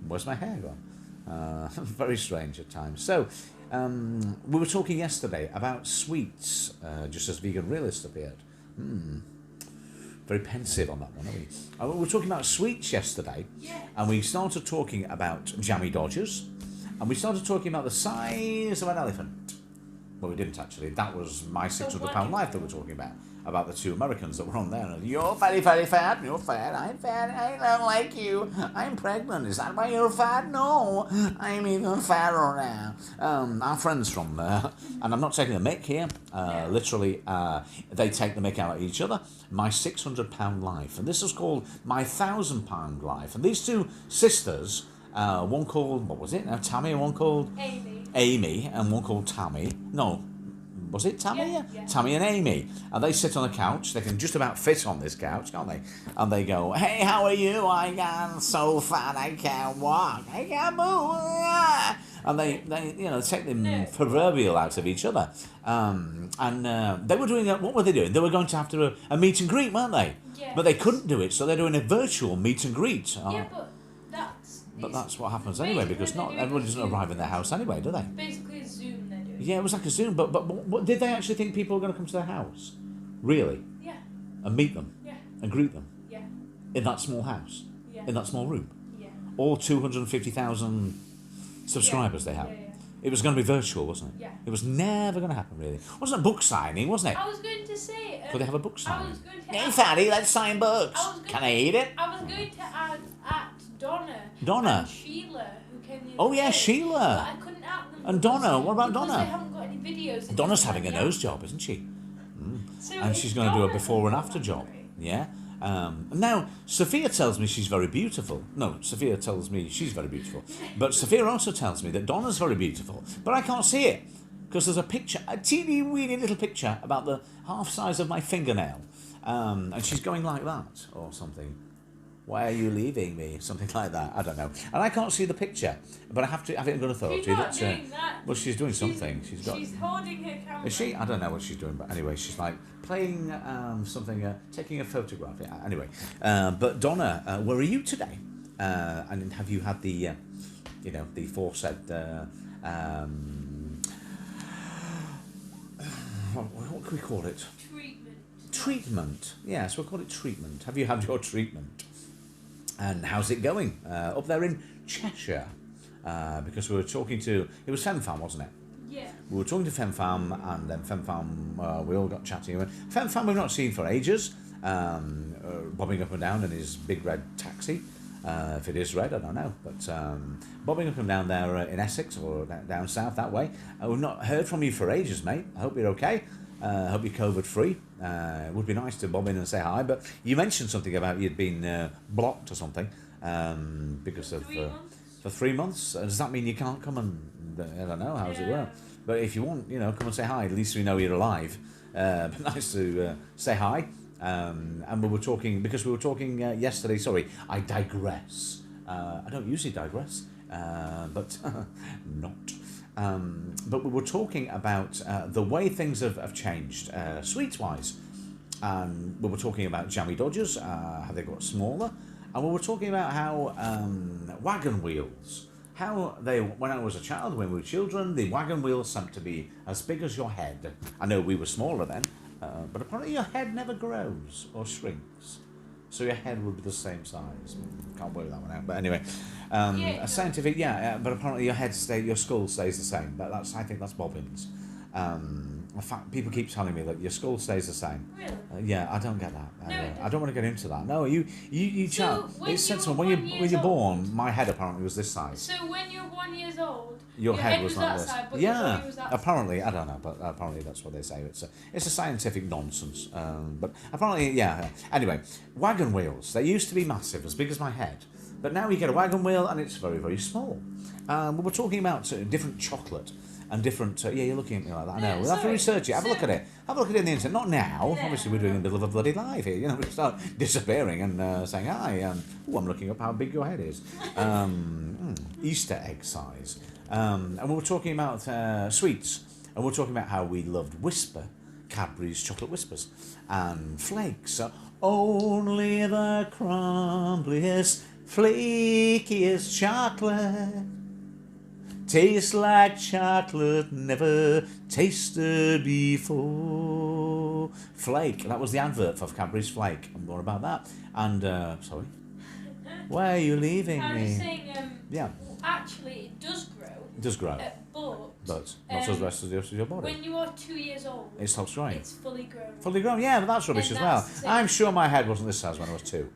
Where's my hair gone? Very strange at times. So, we were talking yesterday about sweets, just as Vegan Realist appeared. Very pensive on that one, aren't we? We were talking about sweets yesterday, and we started talking about jammy Dodgers, and we started talking about the size of an elephant. Well, we didn't actually. That was My £600 Life that we're talking about the two Americans that were on there. You're very, very fat, you're fat, I'm fat, I don't like you, I'm pregnant, is that why you're fat? No, I'm even fatter now. Our friends from there, and I'm not taking the mick here, literally, they take the mick out of each other. My £600 Life, and this is called My £1,000 Life. And these two sisters, one called, what was it now, Tammy, and one called? Amy, and one called Tammy. No, was it Tammy? Yeah. Tammy and Amy. And they sit on a couch. They can just about fit on this couch, can't they? And they go, hey, how are you? I'm so fat I can't walk. I can't move. And they take the proverbial out of each other. And they were doing, what were they doing? They were going to have to do a meet and greet, weren't they? Yeah. But they couldn't do it, so they're doing a virtual meet and greet. Yeah, But that's what happens anyway, because not everybody doesn't arrive in their house anyway, do they? Basically a Zoom they're doing. Yeah, it was like a Zoom, but did they actually think people were going to come to their house? Really? Yeah. And meet them? Yeah. And greet them? Yeah. In that small house? Yeah. In that small room? Yeah. All 250,000 subscribers they have? Yeah. It was going to be virtual, wasn't it? Yeah. It was never going to happen, really. Wasn't a book signing, wasn't it? I was going to say... Could they have a book I signing? was going to Hey, Fatty, let's sign books. Can I eat it? I was going to add at Donna. Donna? And Sheila, who came the Oh, other yeah, day, Sheila. But I couldn't add them. And Donna, what about because Donna? They haven't got any videos. Donna's having a nose job, isn't she? So And she's going to do a before and after job. Yeah. Now, Sophia tells me she's very beautiful. No, Sophia tells me she's very beautiful. But Sophia also tells me that Donna's very beautiful. But I can't see it. Because there's a picture, a teeny weeny little picture about the half size of my fingernail. And she's going like that or something. Why are you leaving me? Something like that. I don't know. And I can't see the picture. But I think I'm going to throw it to you. She's not doing that. Well, she's doing something. She's holding her camera. Is she? I don't know what she's doing, but anyway, she's like playing something, taking a photograph. Yeah, anyway, but Donna, where are you today? And have you had the, the aforesaid, what can we call it? Treatment. Yes, we'll call it treatment. Have you had your treatment? And how's it going up there in Cheshire? Because we were talking to, it was FemFam, wasn't it? Yeah. We were talking to FemFam, and then FemFam, we all got chatting. FemFam we've not seen for ages, bobbing up and down in his big red taxi. If it is red, I don't know. But bobbing up and down there in Essex or down south that way. We've not heard from you for ages, mate. I hope you're okay. I hope you're COVID-free. It would be nice to bob in and say hi. But you mentioned something about you'd been blocked or something because of... 3 months? For 3 months? Does that mean you can't come and... I don't know, how does it work? But if you want, come and say hi. At least we know you're alive. But nice to say hi. And we were talking... Because we were talking yesterday... Sorry, I digress. I don't usually digress. But not. But we were talking about the way things have changed, sweets-wise. We were talking about jammy Dodgers, how they got smaller. And we were talking about how wagon wheels, how they, when I was a child, when we were children, the wagon wheels seemed to be as big as your head. I know we were smaller then, but apparently your head never grows or shrinks. So your head would be the same size. Can't work that one out. But anyway, a scientific, but apparently your skull stays the same. But I think that's bobbins. in fact, people keep telling me that your skull stays the same. Really? Yeah, I don't get that. No, it I don't want to get into that. No, you So, chat. when It's you sensible. were When 1 when years you're born, old- my head apparently was this size. So when you're 1 year old, Your head was like that this. side, but your Yeah, body was that apparently, I don't know, but apparently that's what they say. It's a scientific nonsense. But apparently, yeah. Anyway, wagon wheels. They used to be massive, as big as my head, but now you get a wagon wheel and it's very, very small. We were talking about different chocolate and different. Yeah, you're looking at me like that. I know. No, We'll have to sorry. research it. Have a look at it. Have a look at it on the internet. Not now. No. Obviously, we're doing a bit of a bloody live here. You know, we start disappearing and saying, "Hi, I'm looking up how big your head is." Easter egg size. And we were talking about sweets, and we were talking about how we loved Whisper, Cadbury's chocolate whispers, and flakes. Only the crumbliest, flakiest chocolate tastes like chocolate never tasted before. Flake. That was the advert for Cadbury's Flake. And more about that. And sorry, where are you leaving I was me? just saying, Yeah. actually, it does grow, It does grow, but but not as the rest of your body. when you are 2 years old, It stops growing. it's fully grown. Fully grown, yeah, but that's rubbish And as well. that's it. I'm sure my head wasn't this size when I was 2.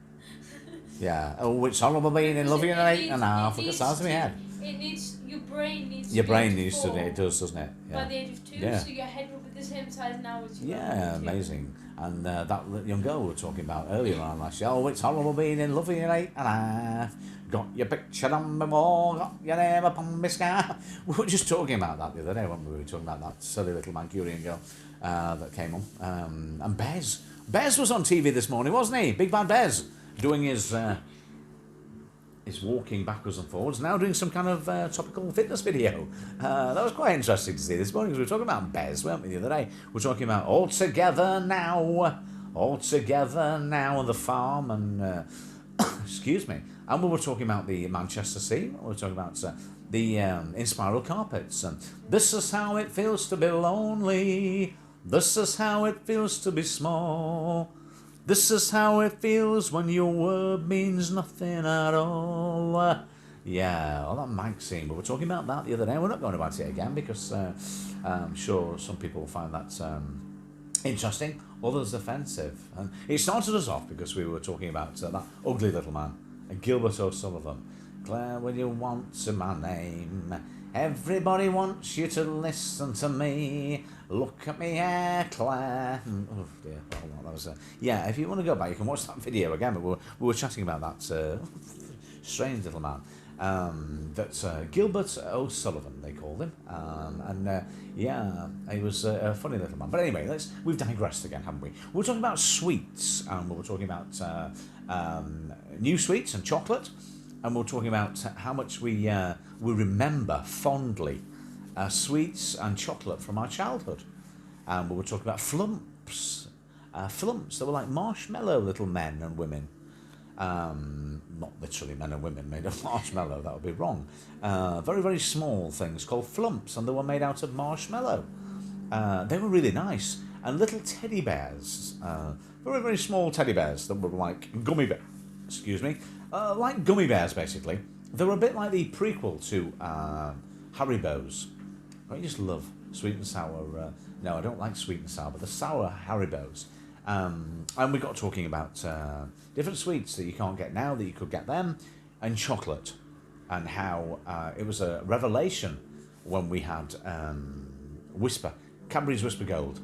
Yeah. Oh, it's horrible being in love you at 8.5. Look at the size of my head. It needs your brain needs. Your to brain be needs to, full it does, doesn't it? by Yeah. the age of 2, Yeah. so your head will be the same size now as you are Yeah, when you're 2. amazing. And that young girl we were talking about earlier on last year. Oh, it's horrible being in love with you at 8.5. Got your picture on my wall, got your name upon my scar. We were just talking about that the other day, weren't we? We were talking about that silly little Mancunian girl that came on. And Bez. Bez was on TV this morning, wasn't he? Big Bad Bez. Doing his walking backwards and forwards, now doing some kind of topical fitness video. That was quite interesting to see this morning, because we were talking about Bez, weren't we, the other day? We were talking about all together now on the farm, and excuse me. And we were talking about the Manchester scene. We were talking about the Inspiral Carpets, and this is how it feels to be lonely. This is how it feels to be small. This is how it feels when your word means nothing at all. Yeah, all that Mike scene. We were talking about that the other day. We're not going about it again because I'm sure some people will find that interesting, others offensive. And it started us off because we were talking about that ugly little man, Gilbert O'Sullivan. Claire, will you want to my name? Everybody wants you to listen to me. Look at me hair, Claire. Oh dear, that was yeah. If you want to go back, you can watch that video again. But we were chatting about that strange little man. That's Gilbert O'Sullivan, they called him. Yeah, he was a funny little man. But anyway, we've digressed again, haven't we? We were talking about sweets, and we were talking about new sweets and chocolate, and we were talking about how much we remember fondly sweets and chocolate from our childhood. And we were talking about flumps. Flumps, they were like marshmallow little men and women. Not literally men and women made of marshmallow, that would be wrong. Very, very small things called flumps, and they were made out of marshmallow. They were really nice. And little teddy bears, very, very small teddy bears that were like gummy bears, like gummy bears basically. They were a bit like the prequel to Haribo's. I just love sweet and sour. No, I don't like sweet and sour, but the sour Haribo's. And we got talking about different sweets that you can't get now that you could get them, and chocolate, and how it was a revelation when we had Whisper. Cadbury's Whisper Gold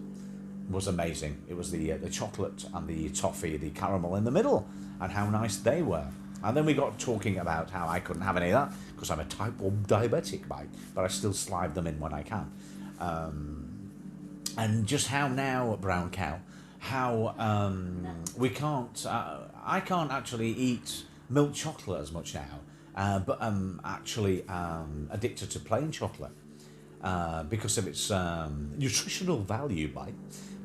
was amazing. It was the chocolate and the toffee, the caramel in the middle, and how nice they were. And then we got talking about how I couldn't have any of that because I'm a type 1 diabetic, mate, but I still slide them in when I can. And just how now at Brown Cow, how we can't, I can't actually eat milk chocolate as much now, but I'm actually addicted to plain chocolate because of its nutritional value, mate,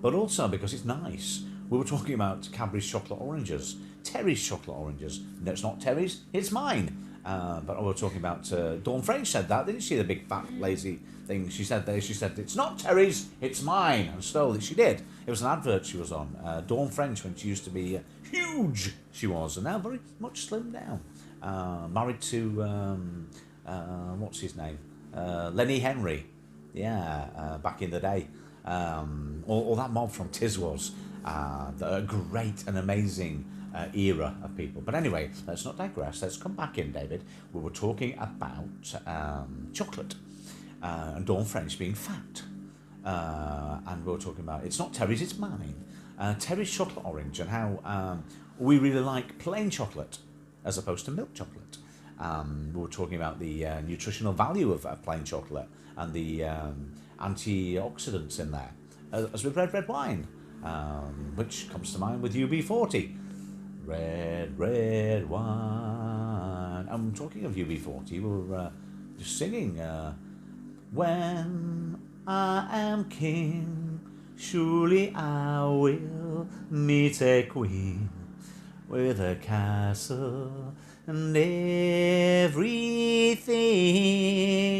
but also because it's nice. We were talking about Cadbury's chocolate oranges, Terry's chocolate oranges. No, it's not Terry's, it's mine. But we were talking about Dawn French said that, didn't she? The big fat lazy thing she said there. She said it's not Terry's, it's mine, and stole it. She did. It was an advert she was on. Dawn French when she used to be huge. She was, and now very much slimmed down. Married to what's his name? Lenny Henry. Yeah, back in the day. All that mob from Tiswas, a great and amazing era of people. But anyway, let's not digress. Let's come back in, David. We were talking about chocolate and Dawn French being fat. And we were talking about, it's not Terry's, it's mine. Terry's chocolate orange, and how we really like plain chocolate as opposed to milk chocolate. We were talking about the nutritional value of plain chocolate and the antioxidants in there, as with red wine, which comes to mind with UB40. Red wine. I'm talking of UB40. We were just singing, when I am king, surely I will meet a queen with a castle and everything,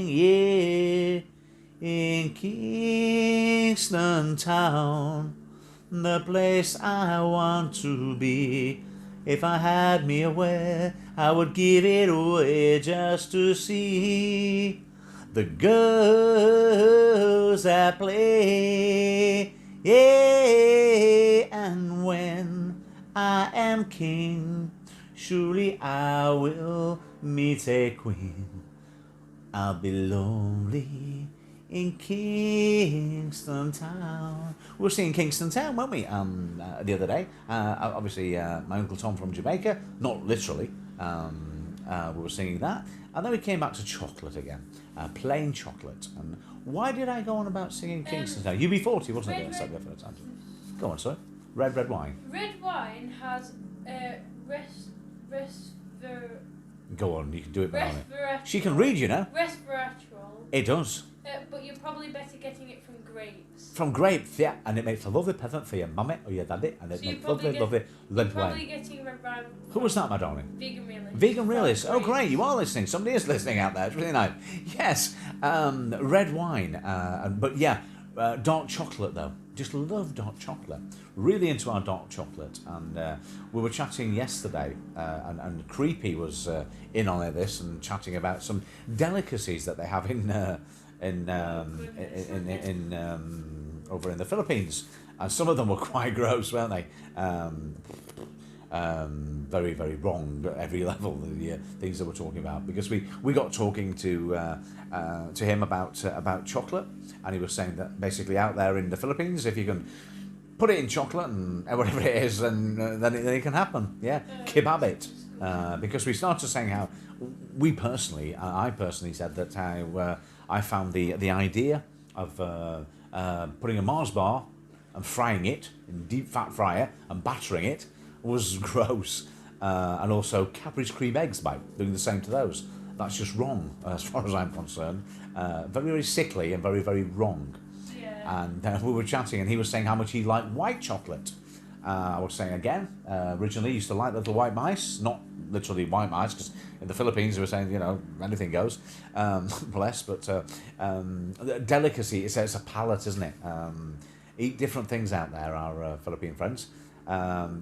yeah, in Kingston Town, the place I want to be. If I had me a way, I would give it away just to see the girls that play, yeah, and when I am king, surely I will meet a queen. I'll be lonely in Kingston Town. We were seeing Kingston Town, weren't we, the other day? Obviously, my Uncle Tom from Jamaica, not literally. We were singing that. And then we came back to chocolate again, plain chocolate. And why did I go on about singing Kingston Town? UB40, wasn't it? Go on, sorry. Red wine. Red wine has Go on, you can do it, Melanie. resveratrol. She can read, you know. Resveratrol. It does. But you're probably better getting it from grapes. From grapes, yeah, and it makes a lovely present for your mummy or your daddy, and it So you makes probably lovely You're red probably wine. getting red wine. Who was that, my darling? Vegan Realist. Vegan Realist. Oh, Grapes. great, you are listening. Somebody is listening out there. It's really nice. Yes, red wine. But yeah, dark chocolate, though. Just love dark chocolate. Really into our dark chocolate. And we were chatting yesterday, and Creepy was in on this and chatting about some delicacies that they have over in the Philippines. And some of them were quite gross, weren't they? Very, very wrong at every level, the things that we're talking about, because we got talking to him about chocolate, and he was saying that basically out there in the Philippines, if you can put it in chocolate and whatever it is, then it can happen. Yeah, kebab it, because we started saying how I personally said that how I found the idea of putting a Mars bar and frying it in deep fat fryer and battering it was gross, and also Cadbury's cream eggs by doing the same to those. That's just wrong as far as I'm concerned. Very, very sickly and very, very wrong. Yeah. And we were chatting, and he was saying how much he liked white chocolate. I was saying again, originally he used to like little white mice, not literally white mice, because in the Philippines they were saying, you know, anything goes, bless, but delicacy, it's a palate, isn't it? Eat different things out there, our Philippine friends.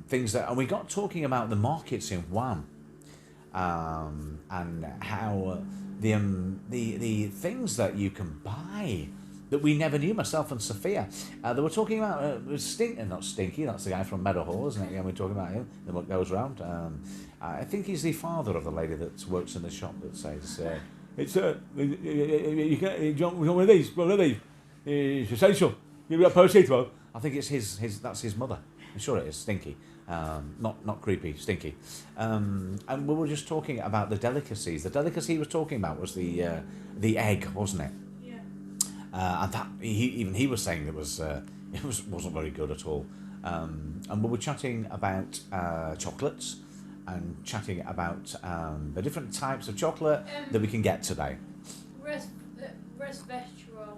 Things that, and we got talking about the markets in Wuhan, and how the things that you can buy that we never knew, myself and Sophia. They were talking about not Stinky, that's the guy from Meadowhall, isn't it? Yeah, we're talking about him, and what goes around. I think he's the father of the lady that works in the shop that says, it's you want one of these, it's essential. Give me a paracetamol. I think it's that's his mother. I'm sure it is Stinky, not Creepy, Stinky. And we were just talking about the delicacies. The delicacy he was talking about was the egg, wasn't it? Yeah. And that he was saying it wasn't very good at all. And we were chatting about chocolates and chatting about the different types of chocolate that we can get today. Resveratrol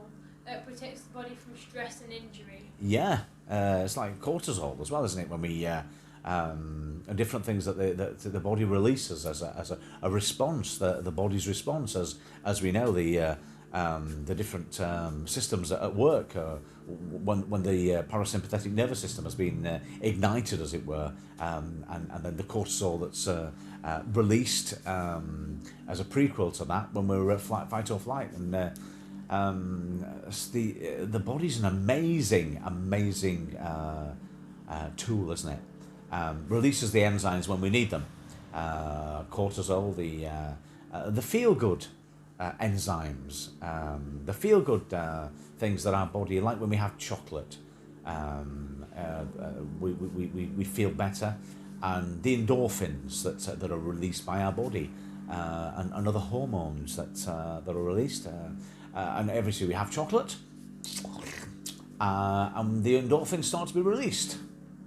protects the body from stress and injury. Yeah, it's like cortisol as well, isn't it? When we and different things that the body releases as a response, the body's response, as we know, the different systems at work when the parasympathetic nervous system has been ignited, as it were, and then the cortisol that's released as a prequel to that when we're at fight or flight, and The body's an amazing tool, isn't it? Releases the enzymes when we need them. Cortisol, the feel-good enzymes, the feel-good things that our body, like when we have chocolate, we feel better, and the endorphins that are released by our body, and other hormones that are released, and every time we have chocolate, and the endorphins start to be released,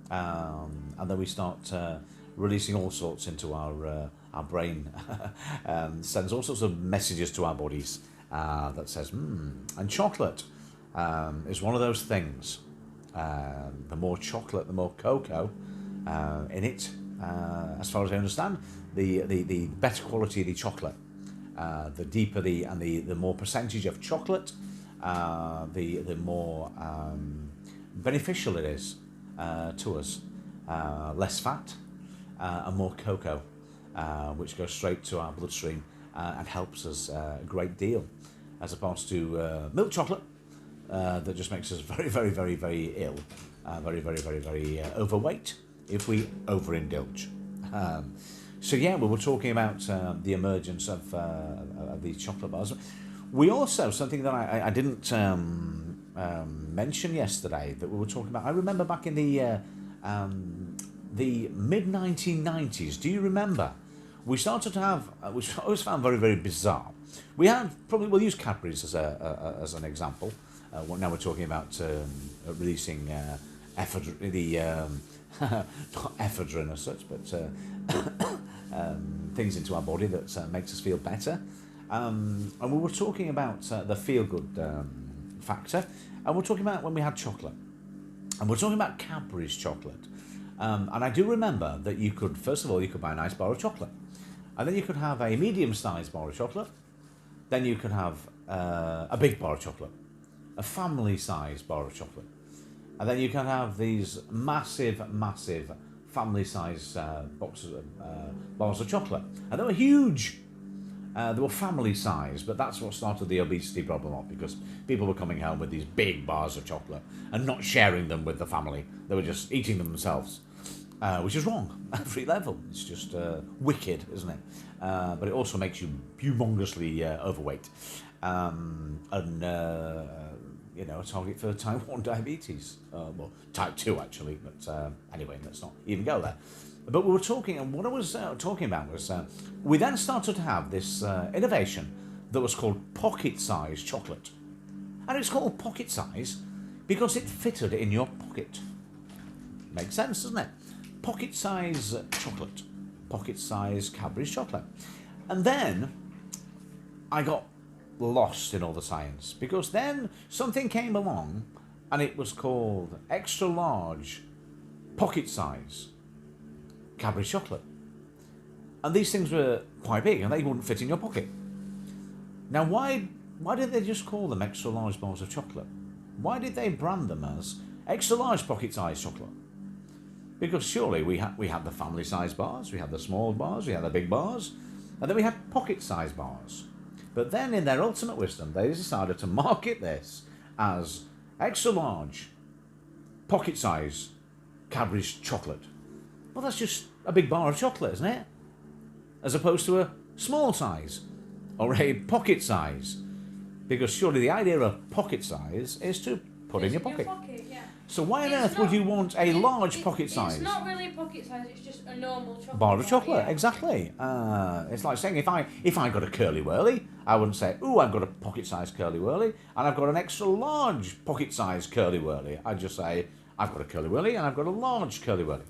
and then we start releasing all sorts into our brain, sends all sorts of messages to our bodies that says, and chocolate is one of those things. The more chocolate, the more cocoa in it, as far as I understand, the better quality of the chocolate, the deeper the more percentage of chocolate, the more beneficial it is to us. Less fat and more cocoa, which goes straight to our bloodstream and helps us a great deal, as opposed to milk chocolate that just makes us very ill, very overweight if we overindulge. So yeah, we were talking about the emergence of these chocolate bars. We also, something that I didn't mention yesterday, that we were talking about. I remember back in the mid-1990s. Do you remember? We started to have, which I always found very bizarre. We had we'll use Cadbury's as an example. Now we're talking about releasing ephedrine, not ephedrine as such, but things into our body that makes us feel better. And we were talking about the feel-good factor, and we're talking about when we had chocolate, and we're talking about Cadbury's chocolate. And I do remember that you could, first of all, you could buy a nice bar of chocolate, and then you could have a medium-sized bar of chocolate, then you could have a big bar of chocolate, a family-sized bar of chocolate, and then you can have these massive family-sized bars of chocolate, and they were huge. They were family size, but that's what started the obesity problem off, because people were coming home with these big bars of chocolate and not sharing them with the family. They were just eating them themselves, which is wrong at every level. It's just wicked, isn't it? But it also makes you humongously overweight, and a target for type 1 diabetes. Well, type 2 actually, but anyway, let's not even go there. But we were talking, and what I was talking about was we then started to have this innovation that was called pocket-sized chocolate. And it's called pocket-size because it fitted in your pocket. Makes sense, doesn't it? Pocket-size chocolate. Pocket-size Cadbury's chocolate. And then I got lost in all the science, because then something came along and it was called extra large pocket-size Cadbury's chocolate, and these things were quite big and they wouldn't fit in your pocket. Now, why did they just call them extra large bars of chocolate? Why did they brand them as extra large pocket-sized chocolate? Because surely we had the family-sized bars, we had the small bars, we had the big bars, and then we had pocket-sized bars. But then, in their ultimate wisdom, they decided to market this as extra large pocket-sized Cadbury's chocolate. Well, that's just a big bar of chocolate, isn't it? As opposed to a small size or a pocket size. Because surely the idea of pocket size is to put in your pocket. Yeah. So why on earth would you want a large pocket size? It's not really a pocket size, it's just a normal chocolate bar of chocolate, yeah. Exactly. It's like saying if I got a Curly Wurly, I wouldn't say, ooh, I've got a pocket-sized Curly Wurly, and I've got an extra large pocket-sized Curly Wurly. I'd just say, I've got a Curly Wurly and I've got a large Curly Wurly.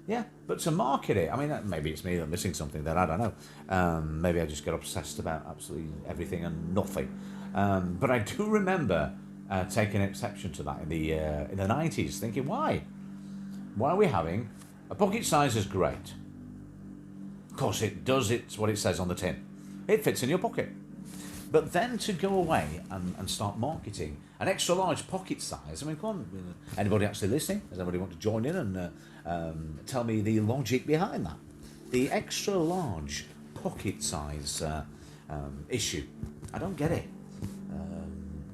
Yeah, but to market it, I mean, maybe it's me that's missing something there, I don't know. Maybe I just get obsessed about absolutely everything and nothing. But I do remember taking exception to that in the 90s, thinking, why? Why are we having a pocket size is great? Of course it does, it's what it says on the tin. It fits in your pocket. But then to go away and start marketing an extra large pocket size, I mean, come on, anybody actually listening? Does anybody want to join in and tell me the logic behind that? The extra large pocket size issue. I don't get it.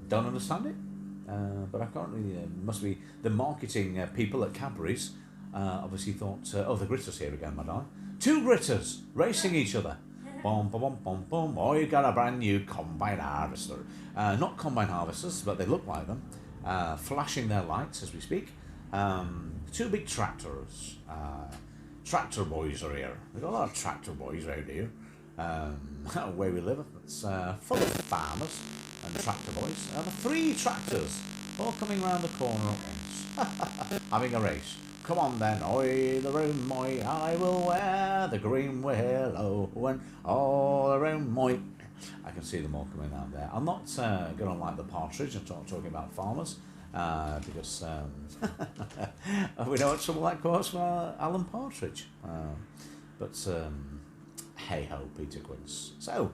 Don't understand it. But apparently, must be the marketing people at Cadbury's obviously thought, oh, the Gritters here again, my darling. Two Gritters racing each other. Boom, boom, boom, boom, boom. Oh, you got a brand new combine harvester. Not combine harvesters, but they look like them. Flashing their lights as we speak. Two big tractors. Tractor boys are here. We've got a lot of tractor boys around here. Where we live, it's full of farmers and tractor boys. Three tractors all coming round the corner at once. Having a race. Come on then, oi, the round moi, I will wear the green willow and all around moi. I can see them all coming out there. I'm not going to like the partridge and talking about farmers because we know what trouble that caused for Alan Partridge. But hey ho, Peter Quince. So,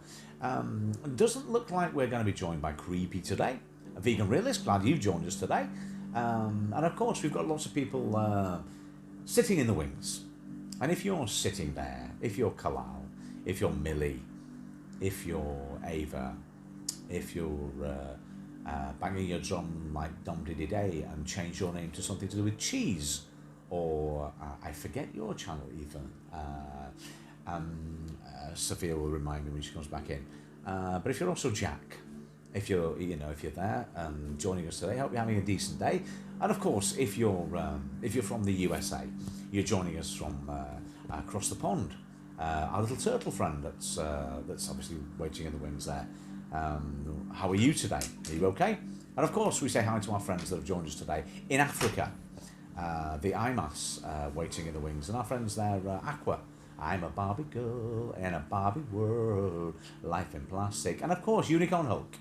doesn't look like we're going to be joined by Creepy today. A vegan realist, glad you've joined us today. And of course, we've got lots of people sitting in the wings. And if you're sitting there, if you're Kalal, if you're Millie, if you're Ava, if you're banging your drum like Dom Diddy Day and change your name to something to do with cheese, or I forget your channel even. Sophia will remind me when she comes back in. But if you're also Jack, if you're there and joining us today, hope you're having a decent day. And of course, if you're from the USA, you're joining us from across the pond. Our little turtle friend that's obviously waiting in the wings there. How are you today? Are you okay? And of course, we say hi to our friends that have joined us today in Africa. The IMAS waiting in the wings, and our friends there, Aqua. I'm a Barbie girl in a Barbie world, life in plastic, and of course, Unicorn Hulk.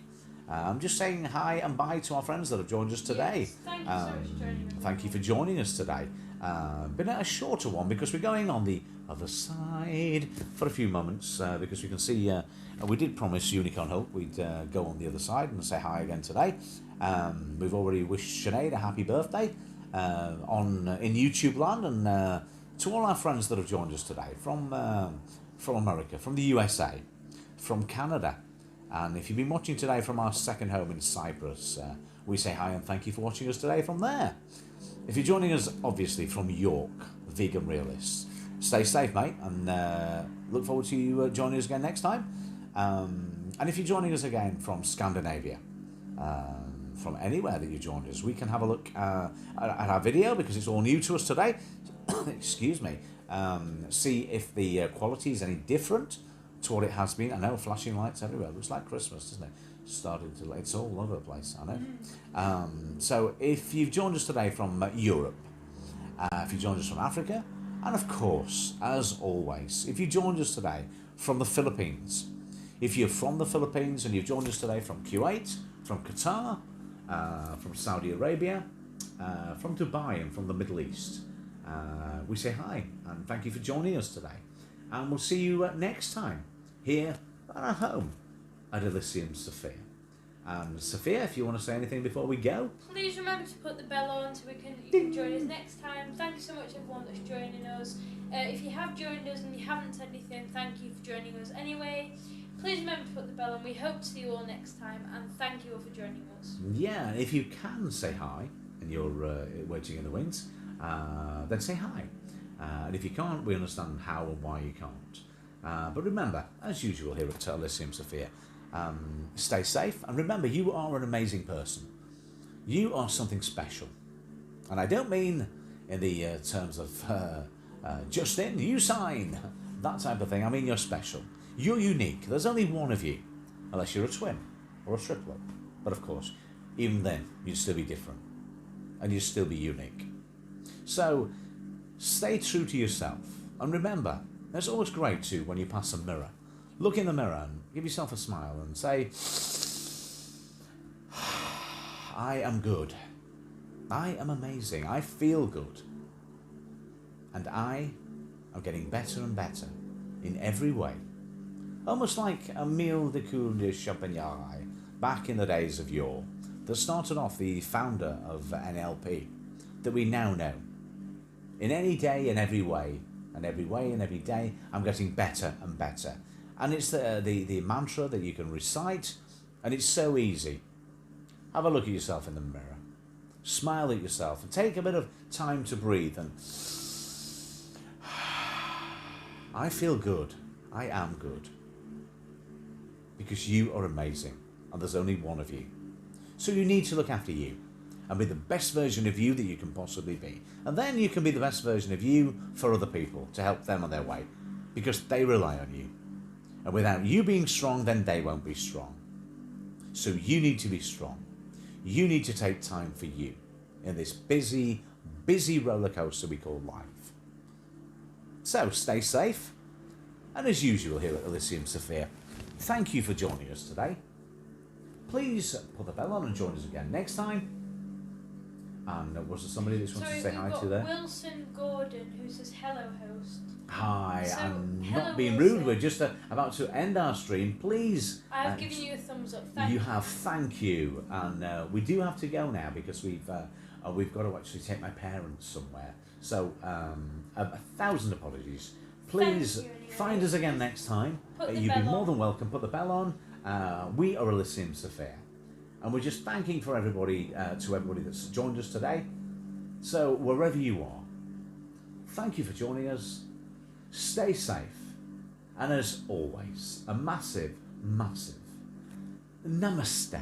I'm just saying hi and bye to our friends that have joined us today. Yes, thank you so much for joining us. Thank you for joining us today. Been a shorter one because we're going on the other side for a few moments because we can see we did promise Unicorn Hulk we'd go on the other side and say hi again today. We've already wished Sinead a happy birthday in YouTube land, and to all our friends that have joined us today from America, from the USA, from Canada. And if you've been watching today from our second home in Cyprus, we say hi and thank you for watching us today from there. If you're joining us, obviously, from York, Vegan Realists, stay safe, mate, and look forward to you joining us again next time. And if you're joining us again from Scandinavia, from anywhere that you joined us, we can have a look at our video because it's all new to us today. Excuse me. See if the quality is any different to what it has been. I know, flashing lights everywhere. It looks like Christmas, doesn't it? It's all over the place, I know. So if you've joined us today from Europe, if you joined us from Africa, and of course, as always, if you joined us today from the Philippines, if you're from the Philippines and you've joined us today from Kuwait, from Qatar, from Saudi Arabia, from Dubai and from the Middle East, we say hi and thank you for joining us today. And we'll see you next time here at our home at Elysium Sophia. And Sophia, if you want to say anything before we go. Please remember to put the bell on so you can join us next time. Thank you so much everyone that's joining us. If you have joined us and you haven't said anything, thank you for joining us anyway. Please remember to put the bell on. We hope to see you all next time, and thank you all for joining us. Yeah, if you can say hi and you're waiting in the wings, then say hi. And if you can't, we understand how and why you can't. But remember, as usual here at Elysium Sophia, stay safe, and remember, you are an amazing person. You are something special. And I don't mean in the terms of Justin, you sign, that type of thing. I mean, you're special. You're unique. There's only one of you, unless you're a twin or a triplet. But of course, even then, you'd still be different. And you'd still be unique. So, stay true to yourself. And remember, it's always great too when you pass a mirror. Look in the mirror and give yourself a smile and say, I am good. I am amazing. I feel good. And I am getting better and better in every way. Almost like Emile de Cour de Champagnat back in the days of yore, that started off the founder of NLP, that we now know. In any day, in every way, and every way and every day, I'm getting better and better. And it's the mantra that you can recite, and it's so easy. have a look at yourself in the mirror. Smile at yourself and take a bit of time to breathe and I feel good. I am good. Because you are amazing and there's only one of you. So you need to look after you and be the best version of you that you can possibly be. And then you can be the best version of you for other people to help them on their way because they rely on you. And without you being strong, then they won't be strong. So you need to be strong. You need to take time for you in this busy roller coaster we call life. So stay safe. And as usual here at Elysium Sophia, thank you for joining us today. Please put the bell on and join us again next time. And was there somebody that wants to say hi to there? Wilson Gordon, who says hello, host. Hi, So, I'm hello, not being Wilson. rude. We're just about to end our stream. Please. I've given you a thumbs up. Thank You have, thank you. And we do have to go now because we've got to actually take my parents somewhere. So 1,000 apologies. Please Thank you anyway. find us again next time. Put the You'd be bell more on. than welcome. Put the bell on. We are Elysium Sophia. And we're just thanking for everybody, to everybody that's joined us today. So wherever you are, thank you for joining us. Stay safe. And as always, a massive, massive namaste.